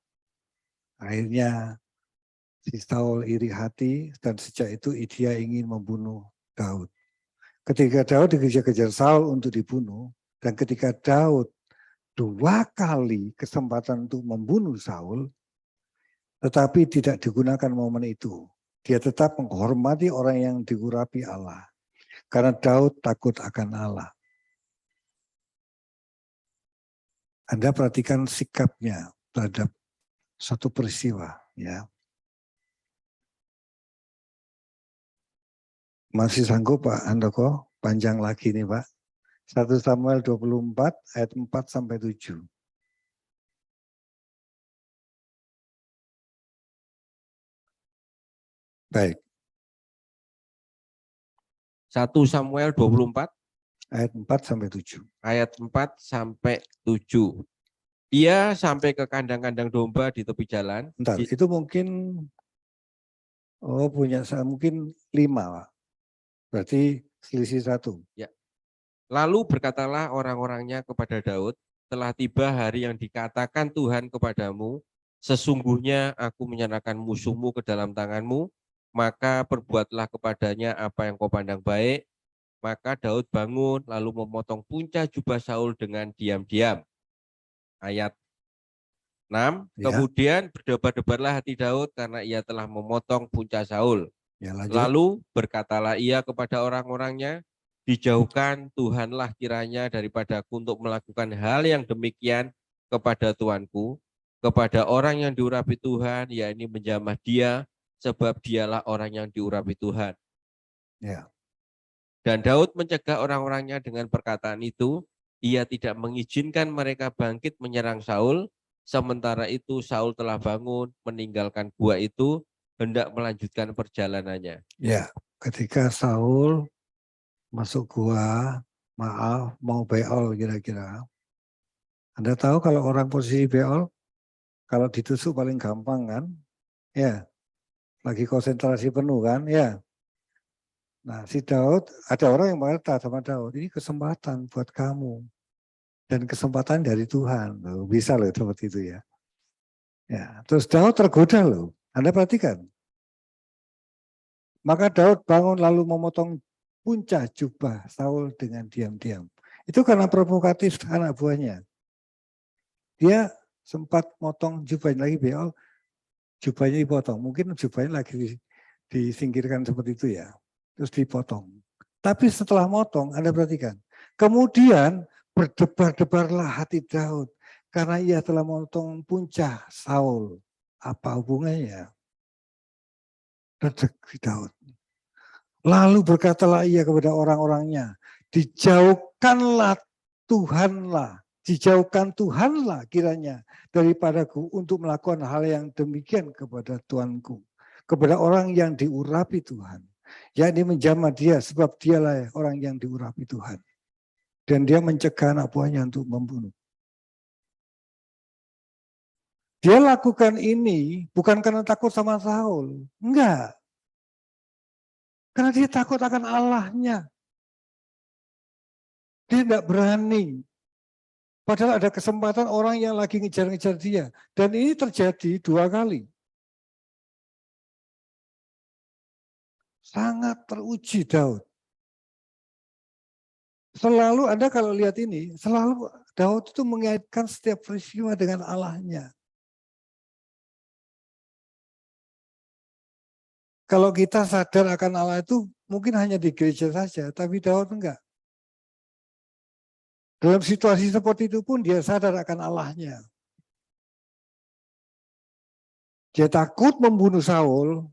Akhirnya si Saul iri hati dan sejak itu dia ingin membunuh Daud. Ketika Daud dikejar-kejar Saul untuk dibunuh, dan ketika Daud 2 kali kesempatan untuk membunuh Saul, tetapi tidak digunakan momen itu. Dia tetap menghormati orang yang diurapi Allah. Karena Daud takut akan Allah. Anda perhatikan sikapnya terhadap satu peristiwa. Ya. Masih sanggup Pak Handoko? Panjang lagi nih Pak. 1 Samuel 24 ayat 4 sampai 7. Baik. 1 Samuel 24 ayat 4 sampai 7. Ayat 4 sampai 7. Ia sampai ke kandang-kandang domba di tepi jalan. Bentar, itu mungkin punya saya mungkin 5 Pak. Berarti selisih 1. Ya. Lalu berkatalah orang-orangnya kepada Daud, telah tiba hari yang dikatakan Tuhan kepadamu, sesungguhnya aku menyerahkan musuhmu ke dalam tanganmu, maka perbuatlah kepadanya apa yang kau pandang baik. Maka Daud bangun lalu memotong punca jubah Saul dengan diam-diam. Ayat 6, ya. Kemudian berdebar-debarlah hati Daud karena ia telah memotong punca Saul. Ya, lalu berkatalah ia kepada orang-orangnya, dijauhkan Tuhanlah kiranya daripadaku untuk melakukan hal yang demikian kepada tuanku, kepada orang yang diurapi Tuhan, yakni menjamah dia, sebab dialah orang yang diurapi Tuhan. Ya. Dan Daud mencegah orang-orangnya dengan perkataan itu, ia tidak mengizinkan mereka bangkit menyerang Saul, sementara itu Saul telah bangun, meninggalkan gua itu, hendak melanjutkan perjalanannya. Ya, ketika Saul masuk gua, mau beol kira-kira. Anda tahu kalau orang posisi beol, kalau ditusuk paling gampang kan? Ya, lagi konsentrasi penuh kan? Ya. Nah, si Daud, ada orang yang mengatakan sama Daud, ini kesempatan buat kamu. Dan kesempatan dari Tuhan. Loh, bisa loh seperti itu ya. Ya, terus Daud tergoda loh. Anda perhatikan. Maka Daud bangun lalu memotong punca jubah Saul dengan diam-diam. Itu karena provokatif anak buahnya. Dia sempat motong jubahnya lagi beol, jubahnya dipotong. Mungkin jubahnya lagi disingkirkan seperti itu ya. Terus dipotong. Tapi setelah motong, Anda perhatikan. Kemudian berdebar-debarlah hati Daud. Karena ia telah memotong punca Saul. Apa hubungannya? Redek Daud. Lalu berkatalah ia kepada orang-orangnya, dijauhkanlah Tuhanlah, dijauhkan Tuhanlah kiranya daripadaku untuk melakukan hal yang demikian kepada Tuanku, kepada orang yang diurapi Tuhan, yakni menjamah dia sebab dialah orang yang diurapi Tuhan. Dan dia mencegah anak buahnya untuk membunuh. Dia lakukan ini bukan karena takut sama Saul, enggak. Karena dia takut akan Allahnya. Dia enggak berani. Padahal ada kesempatan orang yang lagi ngejar-ngejar dia. Dan ini terjadi 2 kali. Sangat teruji Daud. Selalu Anda kalau lihat ini, selalu Daud itu mengaitkan setiap peristiwa dengan Allahnya. Kalau kita sadar akan Allah itu mungkin hanya di gereja saja, tapi Daud enggak. Dalam situasi seperti itu pun dia sadar akan Allahnya. Dia takut membunuh Saul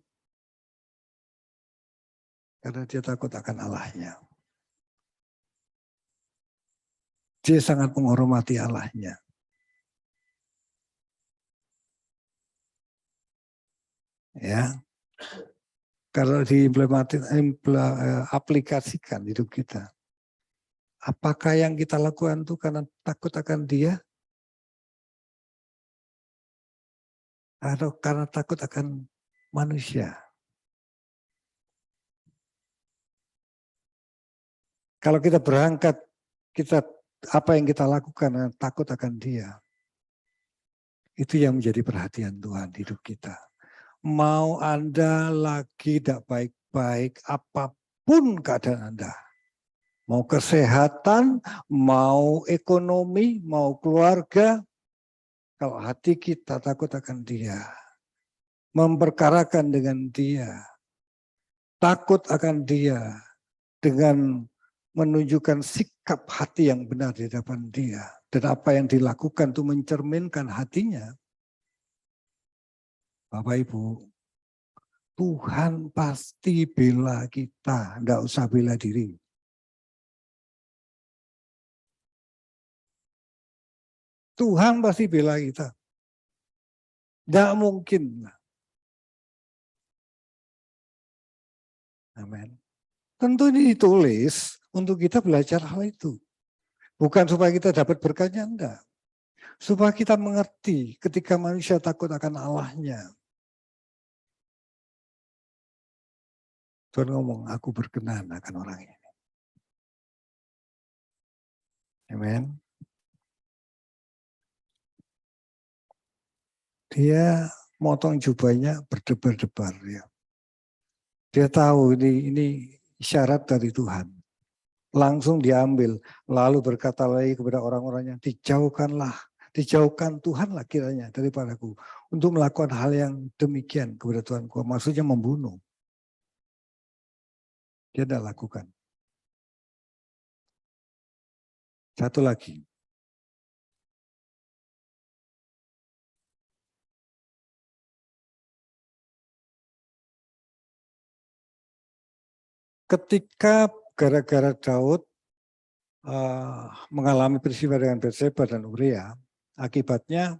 karena dia takut akan Allahnya. Dia sangat menghormati Allahnya. Ya, kalau diaplikasikan hidup kita, apakah yang kita lakukan itu karena takut akan dia? Atau karena takut akan manusia? Kalau kita berangkat, apa yang kita lakukan karena takut akan dia, itu yang menjadi perhatian Tuhan di hidup kita. Mau Anda lagi tidak baik-baik, apapun keadaan Anda, mau kesehatan, mau ekonomi, mau keluarga, kalau hati kita takut akan dia, memperkarakan dengan dia, takut akan dia, dengan menunjukkan sikap hati yang benar di hadapan dia, dan apa yang dilakukan itu mencerminkan hatinya, Bapak Ibu, Tuhan pasti bela kita, enggak usah bela diri. Tuhan pasti bela kita. Enggak mungkin. Amin. Tentu ini ditulis untuk kita belajar hal itu. Bukan supaya kita dapat berkatnya, enggak. Supaya kita mengerti ketika manusia takut akan Allahnya. Tuhan ngomong, aku berkenan akan orang ini. Amin. Dia motong jubahnya berdebar-debar. Ya. Dia tahu ini isyarat dari Tuhan. Langsung diambil. Lalu berkata lagi kepada orang-orangnya, dijauhkan Tuhanlah kiranya daripadaku untuk melakukan hal yang demikian kepada Tuhanku. Maksudnya membunuh. Dia tidak lakukan. Satu lagi. Ketika gara-gara Daud mengalami peristiwa dengan Batseba dan Uria, akibatnya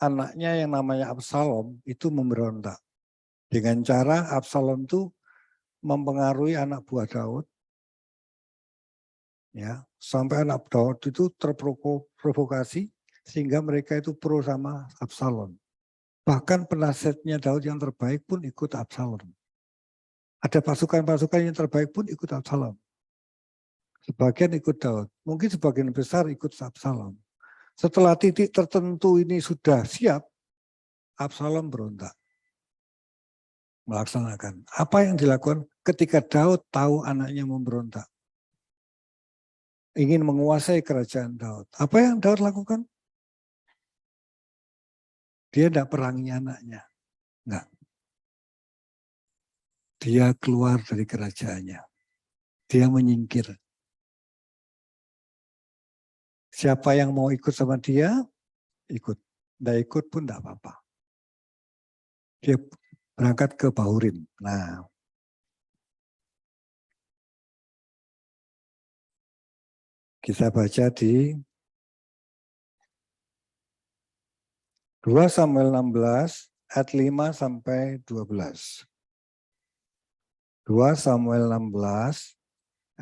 anaknya yang namanya Absalom itu memberontak. Dengan cara Absalom itu mempengaruhi anak buah Daud, ya sampai anak Daud itu terprovokasi sehingga mereka itu pro sama Absalom. Bahkan penasihatnya Daud yang terbaik pun ikut Absalom. Ada pasukan-pasukan yang terbaik pun ikut Absalom. Sebagian ikut Daud, mungkin sebagian besar ikut Absalom. Setelah titik tertentu ini sudah siap, Absalom berontak. Melaksanakan. Apa yang dilakukan ketika Daud tahu anaknya memberontak? Ingin menguasai kerajaan Daud. Apa yang Daud lakukan? Dia tidak perangi anaknya. Enggak. Dia keluar dari kerajaannya. Dia menyingkir. Siapa yang mau ikut sama dia, ikut. Tidak ikut pun tidak apa-apa. Dia berangkat ke Bahurim. Nah, Kita baca di 2 Samuel 16 ayat 5 sampai 12. 2 Samuel 16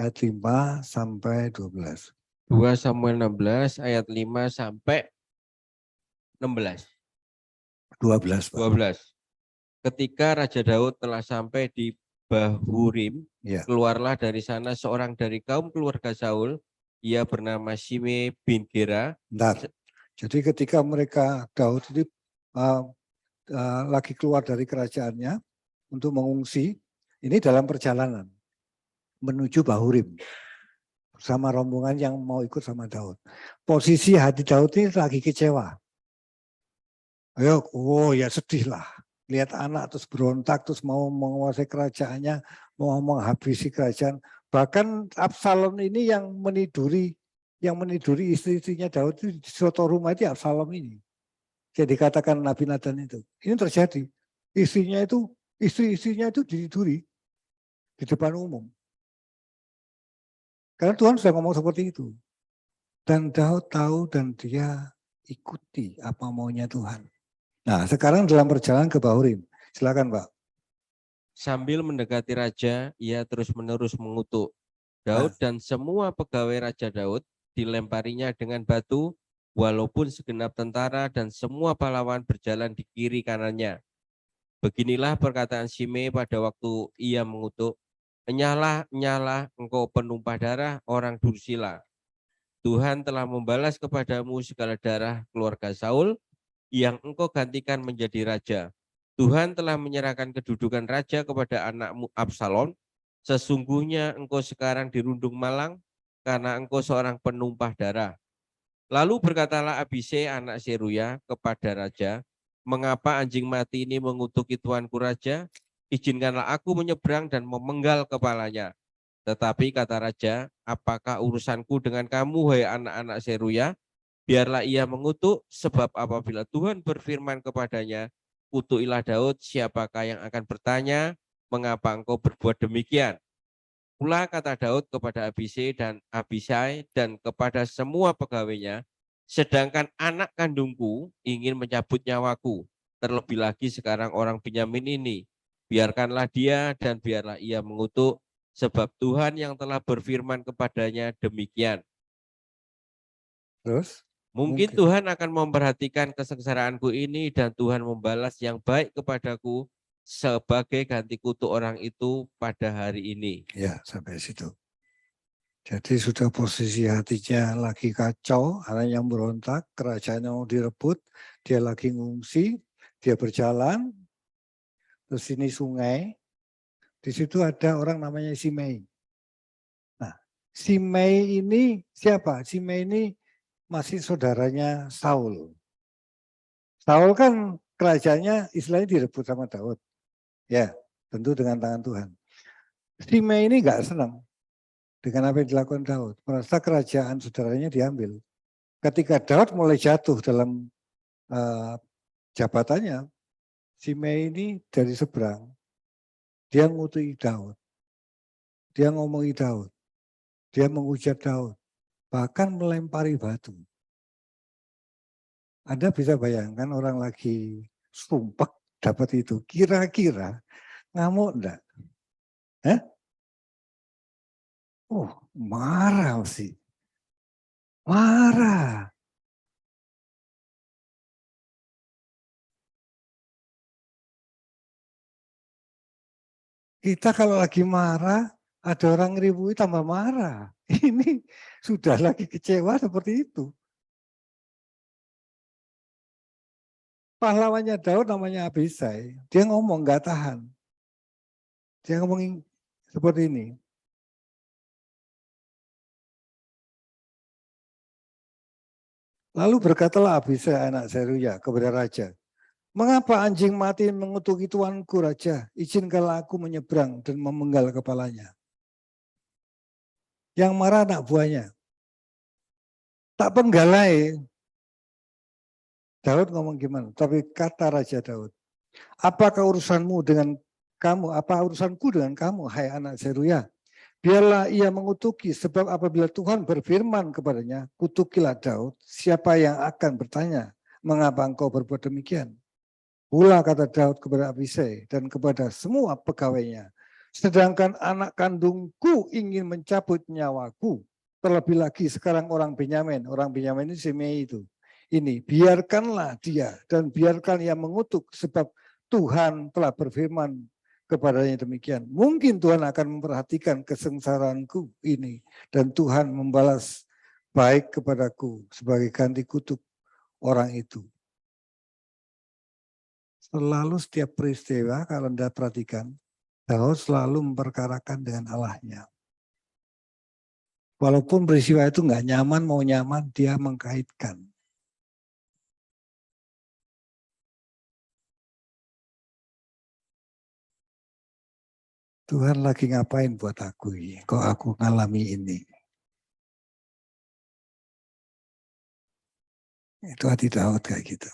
ayat 5 sampai 12. 2 Samuel 16 ayat 5 sampai 16. 12, Pak. 12. Ketika Raja Daud telah sampai di Bahurim, Ya. keluarlah dari sana seorang dari kaum keluarga Saul, ia bernama Shimei bin Gera. Bentar. Jadi ketika mereka Daud itu lagi keluar dari kerajaannya untuk mengungsi, ini dalam perjalanan menuju Bahurim bersama rombongan yang mau ikut sama Daud. Posisi hati Daud ini lagi kecewa. Ayo, oh ya sedih lah. Lihat anak terus berontak, terus mau menguasai kerajaannya, mau menghabisi kerajaan. Bahkan Absalom ini yang meniduri istri-istrinya Daud itu di suatu rumah itu Absalom ini. Jadi dikatakan Nabi Nathan itu. Ini terjadi. Istri-istrinya itu ditiduri di depan umum. Karena Tuhan sudah ngomong seperti itu. Dan Daud tahu dan dia ikuti apa maunya Tuhan. Nah, sekarang dalam perjalanan ke Bahurim. Silakan, Pak. Sambil mendekati raja, ia terus-menerus mengutuk. Daud dan semua pegawai Raja Daud dilemparinya dengan batu, walaupun segenap tentara dan semua pahlawan berjalan di kiri kanannya. Beginilah perkataan Shimei pada waktu ia mengutuk, "Enyahlah, enyahlah, engkau penumpah darah orang dursila. Tuhan telah membalas kepadamu segala darah keluarga Saul yang engkau gantikan menjadi raja. Tuhan telah menyerahkan kedudukan raja kepada anakmu Absalom. Sesungguhnya engkau sekarang dirundung malang karena engkau seorang penumpah darah." Lalu berkatalah Abisai anak Seruya kepada raja, "Mengapa anjing mati ini mengutuki tuanku raja? Izinkanlah aku menyeberang dan memenggal kepalanya." Tetapi kata raja, "Apakah urusanku dengan kamu, hai anak-anak Seruya? Biarlah ia mengutuk, sebab apabila Tuhan berfirman kepadanya, kutukilah Daud, siapakah yang akan bertanya, mengapa engkau berbuat demikian?" Pula kata Daud kepada Abisai dan kepada semua pegawainya, "Sedangkan anak kandungku ingin mencabut nyawaku, terlebih lagi sekarang orang Benyamin ini. Biarkanlah dia dan biarlah ia mengutuk, sebab Tuhan yang telah berfirman kepadanya demikian. Terus? Mungkin Tuhan akan memperhatikan kesengsaraanku ini dan Tuhan membalas yang baik kepadaku sebagai ganti kutuk orang itu pada hari ini." Ya, sampai situ. Jadi sudah posisi hatinya lagi kacau, anaknya berontak, kerajaannya mau direbut, dia lagi ngungsi, dia berjalan, terus ini sungai, di situ ada orang namanya Shimei. Nah, Shimei ini siapa? Shimei ini masih saudaranya Saul. Saul kan kerajaannya istilahnya direbut sama Daud. Ya, tentu dengan tangan Tuhan. Shimei ini nggak senang dengan apa yang dilakukan Daud. Merasa kerajaan saudaranya diambil. Ketika Daud mulai jatuh dalam jabatannya, Shimei ini dari seberang, dia ngutuki Daud. Dia ngomongi Daud. Dia menghujat Daud. Bahkan melempari batu. Anda bisa bayangkan orang lagi sumpah dapat itu. Kira-kira ngamuk enggak? Marah sih. Marah. Kita kalau lagi marah, ada orang ngeribui tambah marah. Ini sudah lagi kecewa seperti itu. Pahlawannya Daud namanya Abisai. Dia ngomong nggak tahan. Dia ngomongin seperti ini. Lalu berkatalah Abisai anak Seruya kepada raja, "Mengapa anjing mati mengutuki tuanku raja? Izinkanlah aku menyeberang dan memenggal kepalanya." Yang marah anak buahnya. Tak penggalai. Daud ngomong gimana? Tapi kata Raja Daud, "Apakah urusanmu dengan kamu? Apa urusanku dengan kamu, hai anak Seruya? Biarlah ia mengutuki, sebab apabila Tuhan berfirman kepadanya, kutukilah Daud, siapa yang akan bertanya, mengapa engkau berbuat demikian? Pula kata Daud kepada Abisai dan kepada semua pegawainya, sedangkan anak kandungku ingin mencabut nyawaku, terlebih lagi sekarang orang Benyamin ini Simei itu. Ini, biarkanlah dia dan biarkan ia mengutuk, sebab Tuhan telah berfirman kepadanya demikian. Mungkin Tuhan akan memperhatikan kesengsaraanku ini dan Tuhan membalas baik kepadaku sebagai ganti kutuk orang itu. Selalu setiap peristiwa kalau Anda perhatikan, Daud selalu memperkarakan dengan Allahnya. Walaupun peristiwa itu nggak nyaman, mau nyaman, dia mengkaitkan. Tuhan lagi ngapain buat aku ini? Kok aku ngalami ini? Itu hati Daud kayak gitu.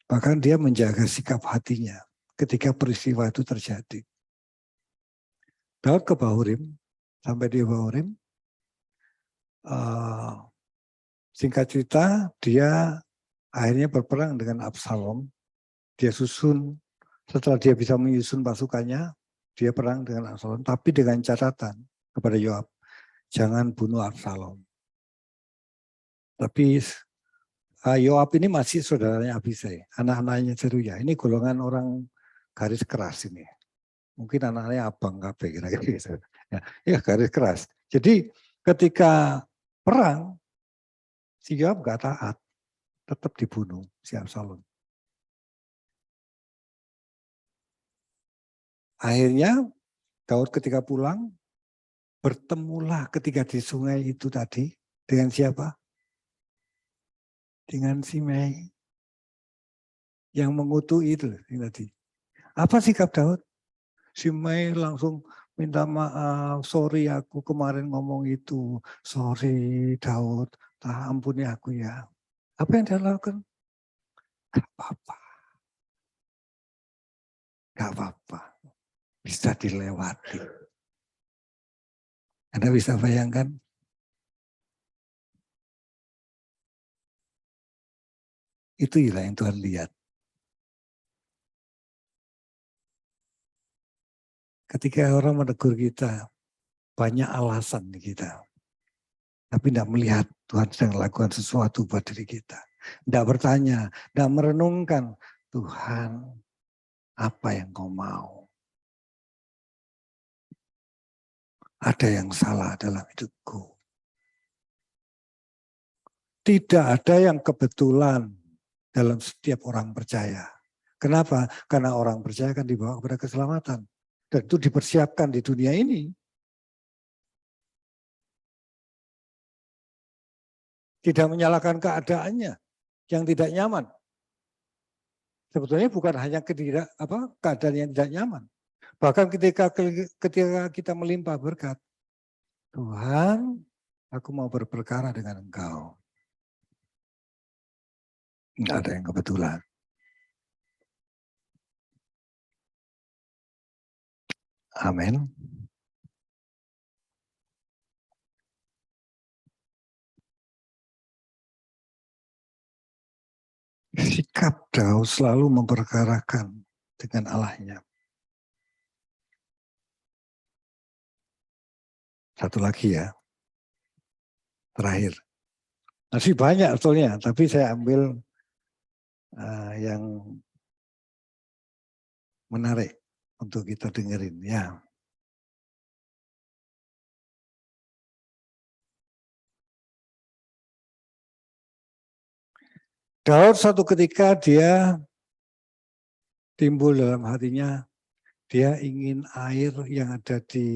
Bahkan dia menjaga sikap hatinya ketika peristiwa itu terjadi. Daud ke Bahurim, sampai di Bahurim, singkat cerita dia akhirnya berperang dengan Absalom. Dia susun, setelah dia bisa menyusun pasukannya, dia perang dengan Absalom, tapi dengan catatan kepada Yoab, jangan bunuh Absalom. Tapi Yoab ini masih saudaranya Abisai, anak-anaknya Zeruya. Ini golongan orang garis keras ini. Mungkin anak-anaknya abang kabeh kira-kira gitu. Ya, garis keras. Jadi ketika perang, si Yoab gak taat, tetap dibunuh si Absalom. Akhirnya Daud ketika pulang, bertemulah ketika di sungai itu tadi, dengan siapa? Dengan Simei. Yang mengutuk itu tadi. Apa sikap Daud? Simei langsung minta maaf, sorry aku kemarin ngomong itu, sorry Daud, ampuni aku ya. Apa yang dia lakukan? Gak apa-apa. Gak apa-apa. Bisa dilewati. Anda bisa bayangkan? Itu yang Tuhan lihat. Ketika orang menegur kita, banyak alasan kita. Tapi tidak melihat Tuhan sedang lakukan sesuatu buat diri kita. Tidak bertanya, tidak merenungkan, Tuhan apa yang kau mau? Ada yang salah dalam hidupku. Tidak ada yang kebetulan dalam setiap orang percaya. Kenapa? Karena orang percaya kan dibawa kepada keselamatan. Dan itu dipersiapkan di dunia ini. Tidak menyalahkan keadaannya yang tidak nyaman. Sebetulnya bukan hanya keadaan yang tidak nyaman. Bahkan ketika kita melimpah berkat, Tuhan, aku mau berperkara dengan Engkau. Enggak ada yang kebetulan. Amin. Sikap Daud selalu memperkarakan dengan Allahnya. Satu lagi ya, terakhir. Masih banyak sebetulnya, tapi saya ambil yang menarik untuk kita dengerin ya. Daud suatu ketika dia timbul dalam hatinya, dia ingin air yang ada di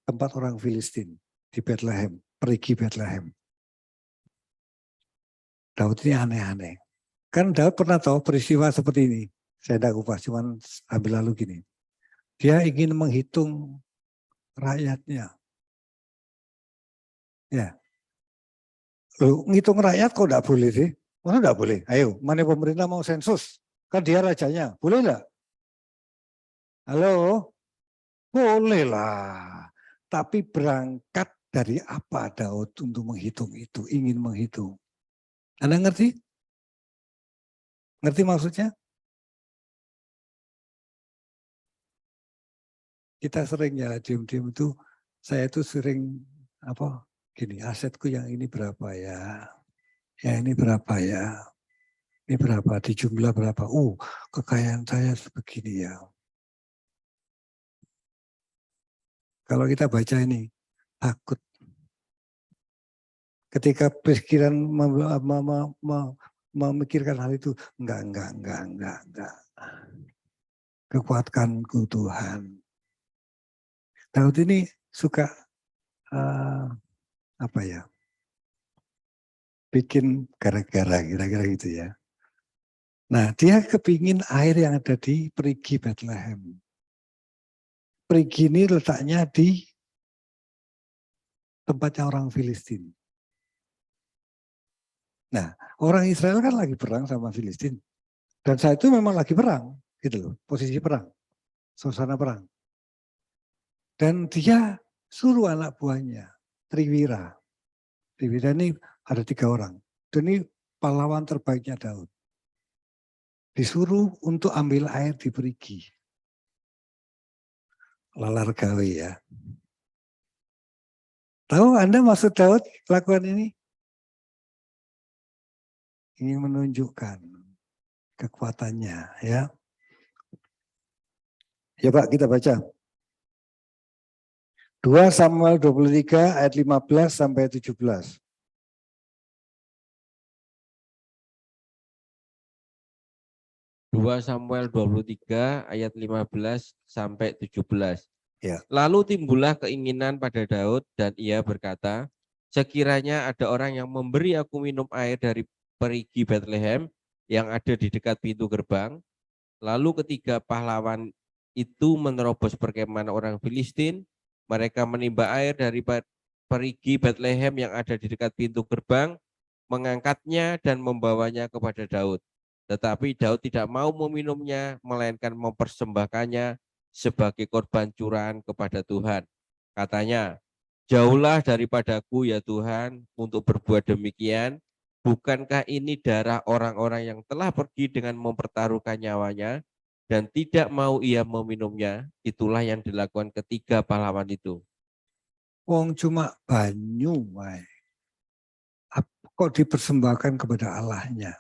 tempat orang Filistin, di Bethlehem, perigi Bethlehem. Daud ini aneh-aneh. Kan Daud pernah tahu peristiwa seperti ini. Saya tidak kupas, cuma ambil lalu gini. Dia ingin menghitung rakyatnya. Ya. Loh, ngitung rakyat kok tidak boleh sih? Masa tidak boleh? Ayo, mana pemerintah mau sensus? Kan dia rajanya. Boleh enggak? Halo? Boleh lah. Tapi berangkat dari apa Daud untuk menghitung itu, ingin menghitung. Anda ngerti? Ngerti maksudnya? Kita sering ya diem-diem itu, saya itu sering gini, asetku yang ini berapa ya ini berapa ya, ini berapa, di jumlah berapa, kekayaan saya sebegini ya. Kalau kita baca ini, takut. Ketika pikiran memikirkan hal itu, enggak. Kekuatanku Tuhan. Daud ini suka bikin gara-gara, kira-kira gitu ya. Nah, dia kepingin air yang ada di perigi Bethlehem. Perigi ini letaknya di tempatnya orang Filistin. Nah, orang Israel kan lagi perang sama Filistin. Dan saat itu memang lagi perang, gitu loh, posisi perang, suasana perang. Dan dia suruh anak buahnya, Triwira. Triwira ini ada 3 orang. Dan ini pahlawan terbaiknya Daud. Disuruh untuk ambil air di perigi. Lalar gawe ya. Tahu Anda maksud Daud lakukan ini? Ingin menunjukkan kekuatannya ya. Ya Pak, kita baca. 2 Samuel 23 ayat 15 sampai 17. 2 Samuel 23 ayat 15 sampai 17. Ya. Lalu timbullah keinginan pada Daud dan ia berkata, sekiranya ada orang yang memberi aku minum air dari perigi Bethlehem yang ada di dekat pintu gerbang. Lalu ketika pahlawan itu menerobos perkemahan orang Filistin, mereka menimba air dari perigi Bethlehem yang ada di dekat pintu gerbang, mengangkatnya dan membawanya kepada Daud. Tetapi Daud tidak mau meminumnya, melainkan mempersembahkannya sebagai korban curahan kepada Tuhan. Katanya, jauhlah daripadaku ya Tuhan untuk berbuat demikian. Bukankah ini darah orang-orang yang telah pergi dengan mempertaruhkan nyawanya dan tidak mau ia meminumnya? Itulah yang dilakukan ketiga pahlawan itu. Wong cuma banyu, wae. Kok dipersembahkan kepada Allahnya?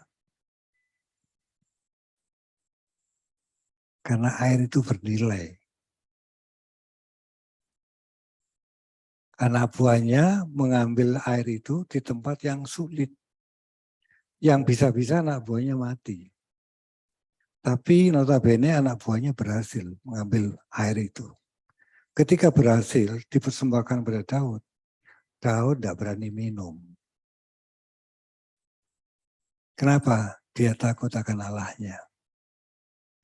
Karena air itu bernilai. Anak buahnya mengambil air itu di tempat yang sulit. Yang bisa-bisa anak buahnya mati. Tapi notabene anak buahnya berhasil mengambil air itu. Ketika berhasil dipersembahkan kepada Daud, Daud tidak berani minum. Kenapa? Dia takut akan Allahnya.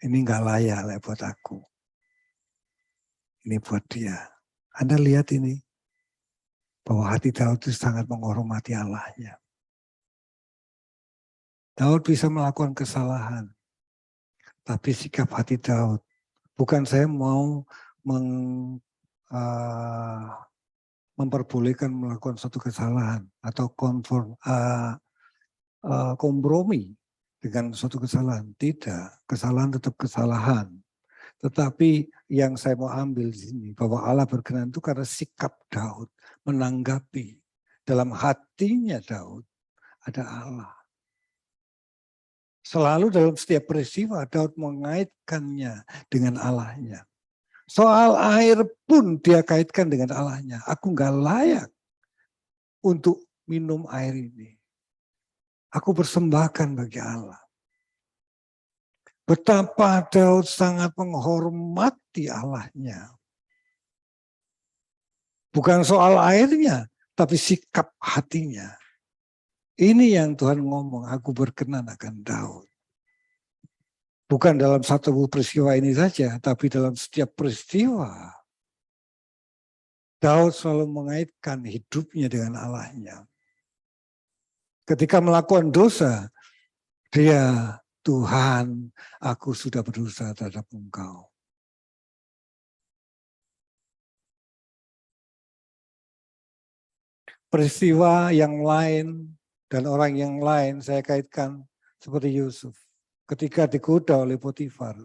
Ini enggak layak buat aku. Ini buat dia. Anda lihat ini. Bahwa hati Daud itu sangat menghormati Allahnya. Daud bisa melakukan kesalahan. Tapi sikap hati Daud. Bukan saya mau memperbolehkan melakukan suatu kesalahan. Atau kompromi dengan suatu kesalahan. Tidak. Kesalahan tetap kesalahan. Tetapi yang saya mau ambil di sini, bahwa Allah berkenan itu karena sikap Daud menanggapi. Dalam hatinya Daud ada Allah. Selalu dalam setiap peristiwa Daud mengaitkannya dengan Allahnya. Soal air pun dia kaitkan dengan Allahnya. Aku enggak layak untuk minum air ini. Aku persembahkan bagi Allah. Betapa Daud sangat menghormati Allahnya. Bukan soal airnya, tapi sikap hatinya. Ini yang Tuhan ngomong, aku berkenan akan Daud. Bukan dalam satu peristiwa ini saja, tapi dalam setiap peristiwa. Daud selalu mengaitkan hidupnya dengan Allahnya. Ketika melakukan dosa, dia, Tuhan, aku sudah berdosa terhadap Engkau. peristiwa yang lain dan orang yang lain saya kaitkan seperti Yusuf. Ketika digoda oleh Potifar,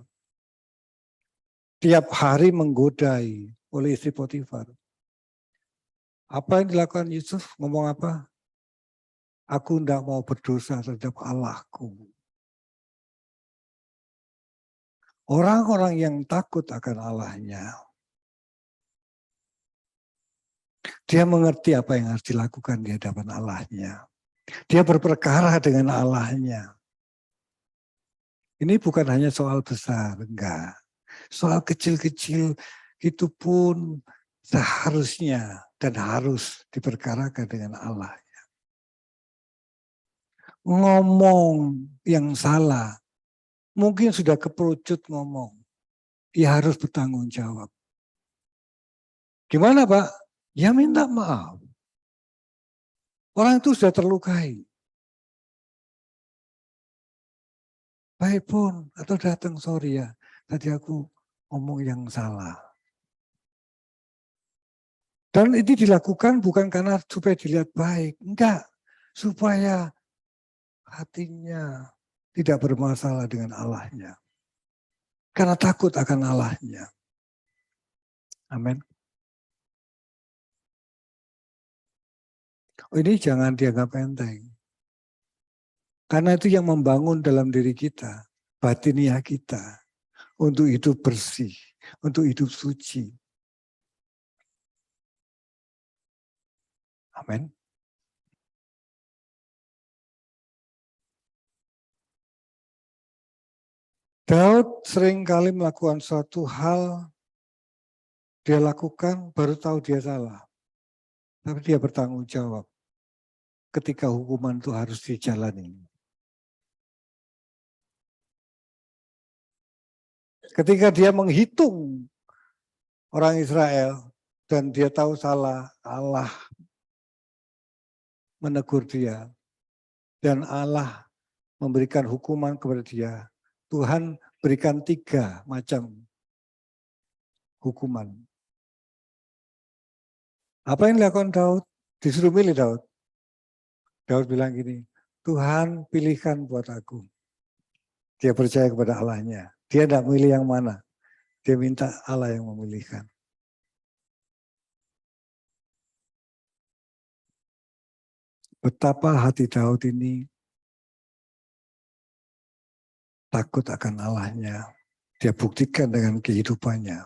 tiap hari menggodai oleh istri Potifar. Apa yang dilakukan Yusuf? Ngomong apa? Aku tidak mau berdosa terhadap Allahku. Orang-orang yang takut akan Allahnya, dia mengerti apa yang harus dilakukan di hadapan Allahnya. Dia berperkara dengan Allahnya. Ini bukan hanya soal besar, enggak. Soal kecil-kecil itu pun seharusnya dan harus diperkarakan dengan Allah. Ngomong yang salah, mungkin sudah keperucut ngomong, ya harus bertanggung jawab. Gimana Pak? Ya minta maaf. Orang itu sudah terlukai. Baik pun, atau datang, sorry ya, tadi aku ngomong yang salah. Dan ini dilakukan bukan karena supaya dilihat baik, enggak. Supaya hatinya tidak bermasalah dengan Allahnya. Karena takut akan Allahnya. Amin. Oh, ini jangan dianggap enteng. Karena itu yang membangun dalam diri kita, batiniah kita, untuk hidup bersih, untuk hidup suci. Amin. Daud seringkali melakukan suatu hal, dia lakukan baru tahu dia salah. Tapi dia bertanggung jawab ketika hukuman itu harus dijalani. Ketika dia menghitung orang Israel dan dia tahu salah, Allah menegur dia. Dan Allah memberikan hukuman kepada dia. Tuhan berikan 3 macam hukuman. Apa yang dilakukan Daud? Disuruh milih Daud. Daud bilang gini, Tuhan pilihkan buat aku. Dia percaya kepada Allahnya. Dia tidak milih yang mana. Dia minta Allah yang memilihkan. Betapa hati Daud ini takut akan Allahnya. Dia buktikan dengan kehidupannya.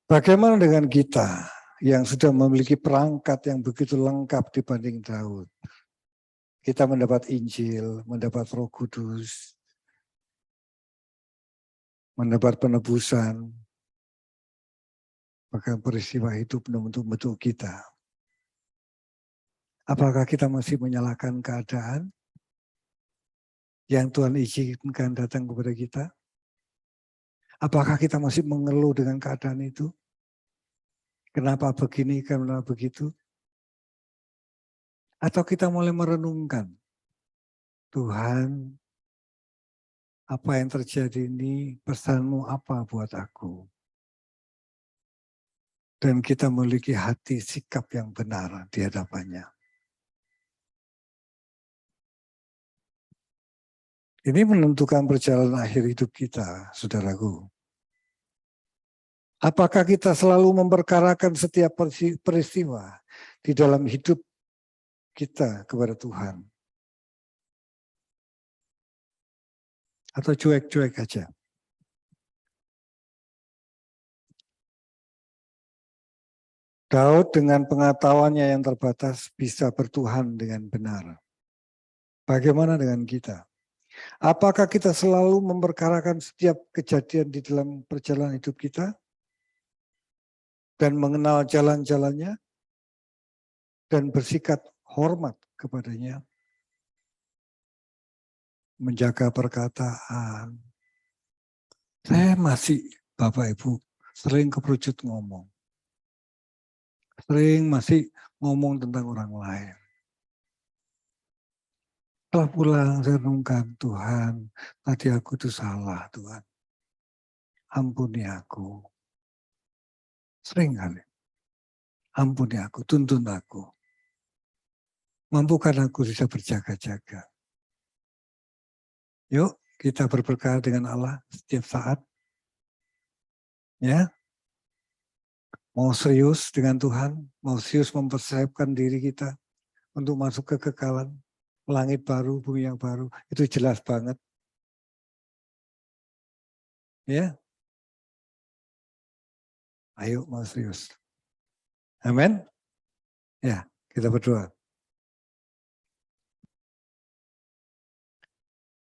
Bagaimana dengan kita yang sudah memiliki perangkat yang begitu lengkap dibanding Daud? Kita mendapat Injil, mendapat Roh Kudus, mendapat penebusan, bahkan peristiwa hidup membentuk kita. Apakah kita masih menyalahkan keadaan yang Tuhan izinkan datang kepada kita? Apakah kita masih mengeluh dengan keadaan itu? Kenapa begini, kenapa begitu? Atau kita mulai merenungkan, Tuhan, apa yang terjadi ini, pesanmu apa buat aku? Dan kita memiliki hati sikap yang benar di hadapannya. Ini menentukan perjalanan akhir hidup kita, saudaraku. Apakah kita selalu memperkarakan setiap peristiwa di dalam hidup kita kepada Tuhan? Atau cuek-cuek aja? Daud dengan pengetahuannya yang terbatas bisa bertuhan dengan benar. Bagaimana dengan kita? Apakah kita selalu memperkarakan setiap kejadian di dalam perjalanan hidup kita? Dan mengenal jalan-jalannya? Dan bersikap hormat kepadanya? Menjaga perkataan. Saya masih, Bapak Ibu, sering keperucut ngomong. Sering masih ngomong tentang orang lain. Setelah pulang saya renungkan, Tuhan, tadi aku itu salah Tuhan. Ampuni aku. Sering kali. Ampuni aku, tuntun aku. Mampukan aku bisa berjaga-jaga. Yuk kita berperkara dengan Allah setiap saat. Ya, mau serius dengan Tuhan, mau serius mempersiapkan diri kita untuk masuk ke kekekalan, langit baru, bumi yang baru, itu jelas banget. Ya, ayo mau serius. Amin. Ya, kita berdoa.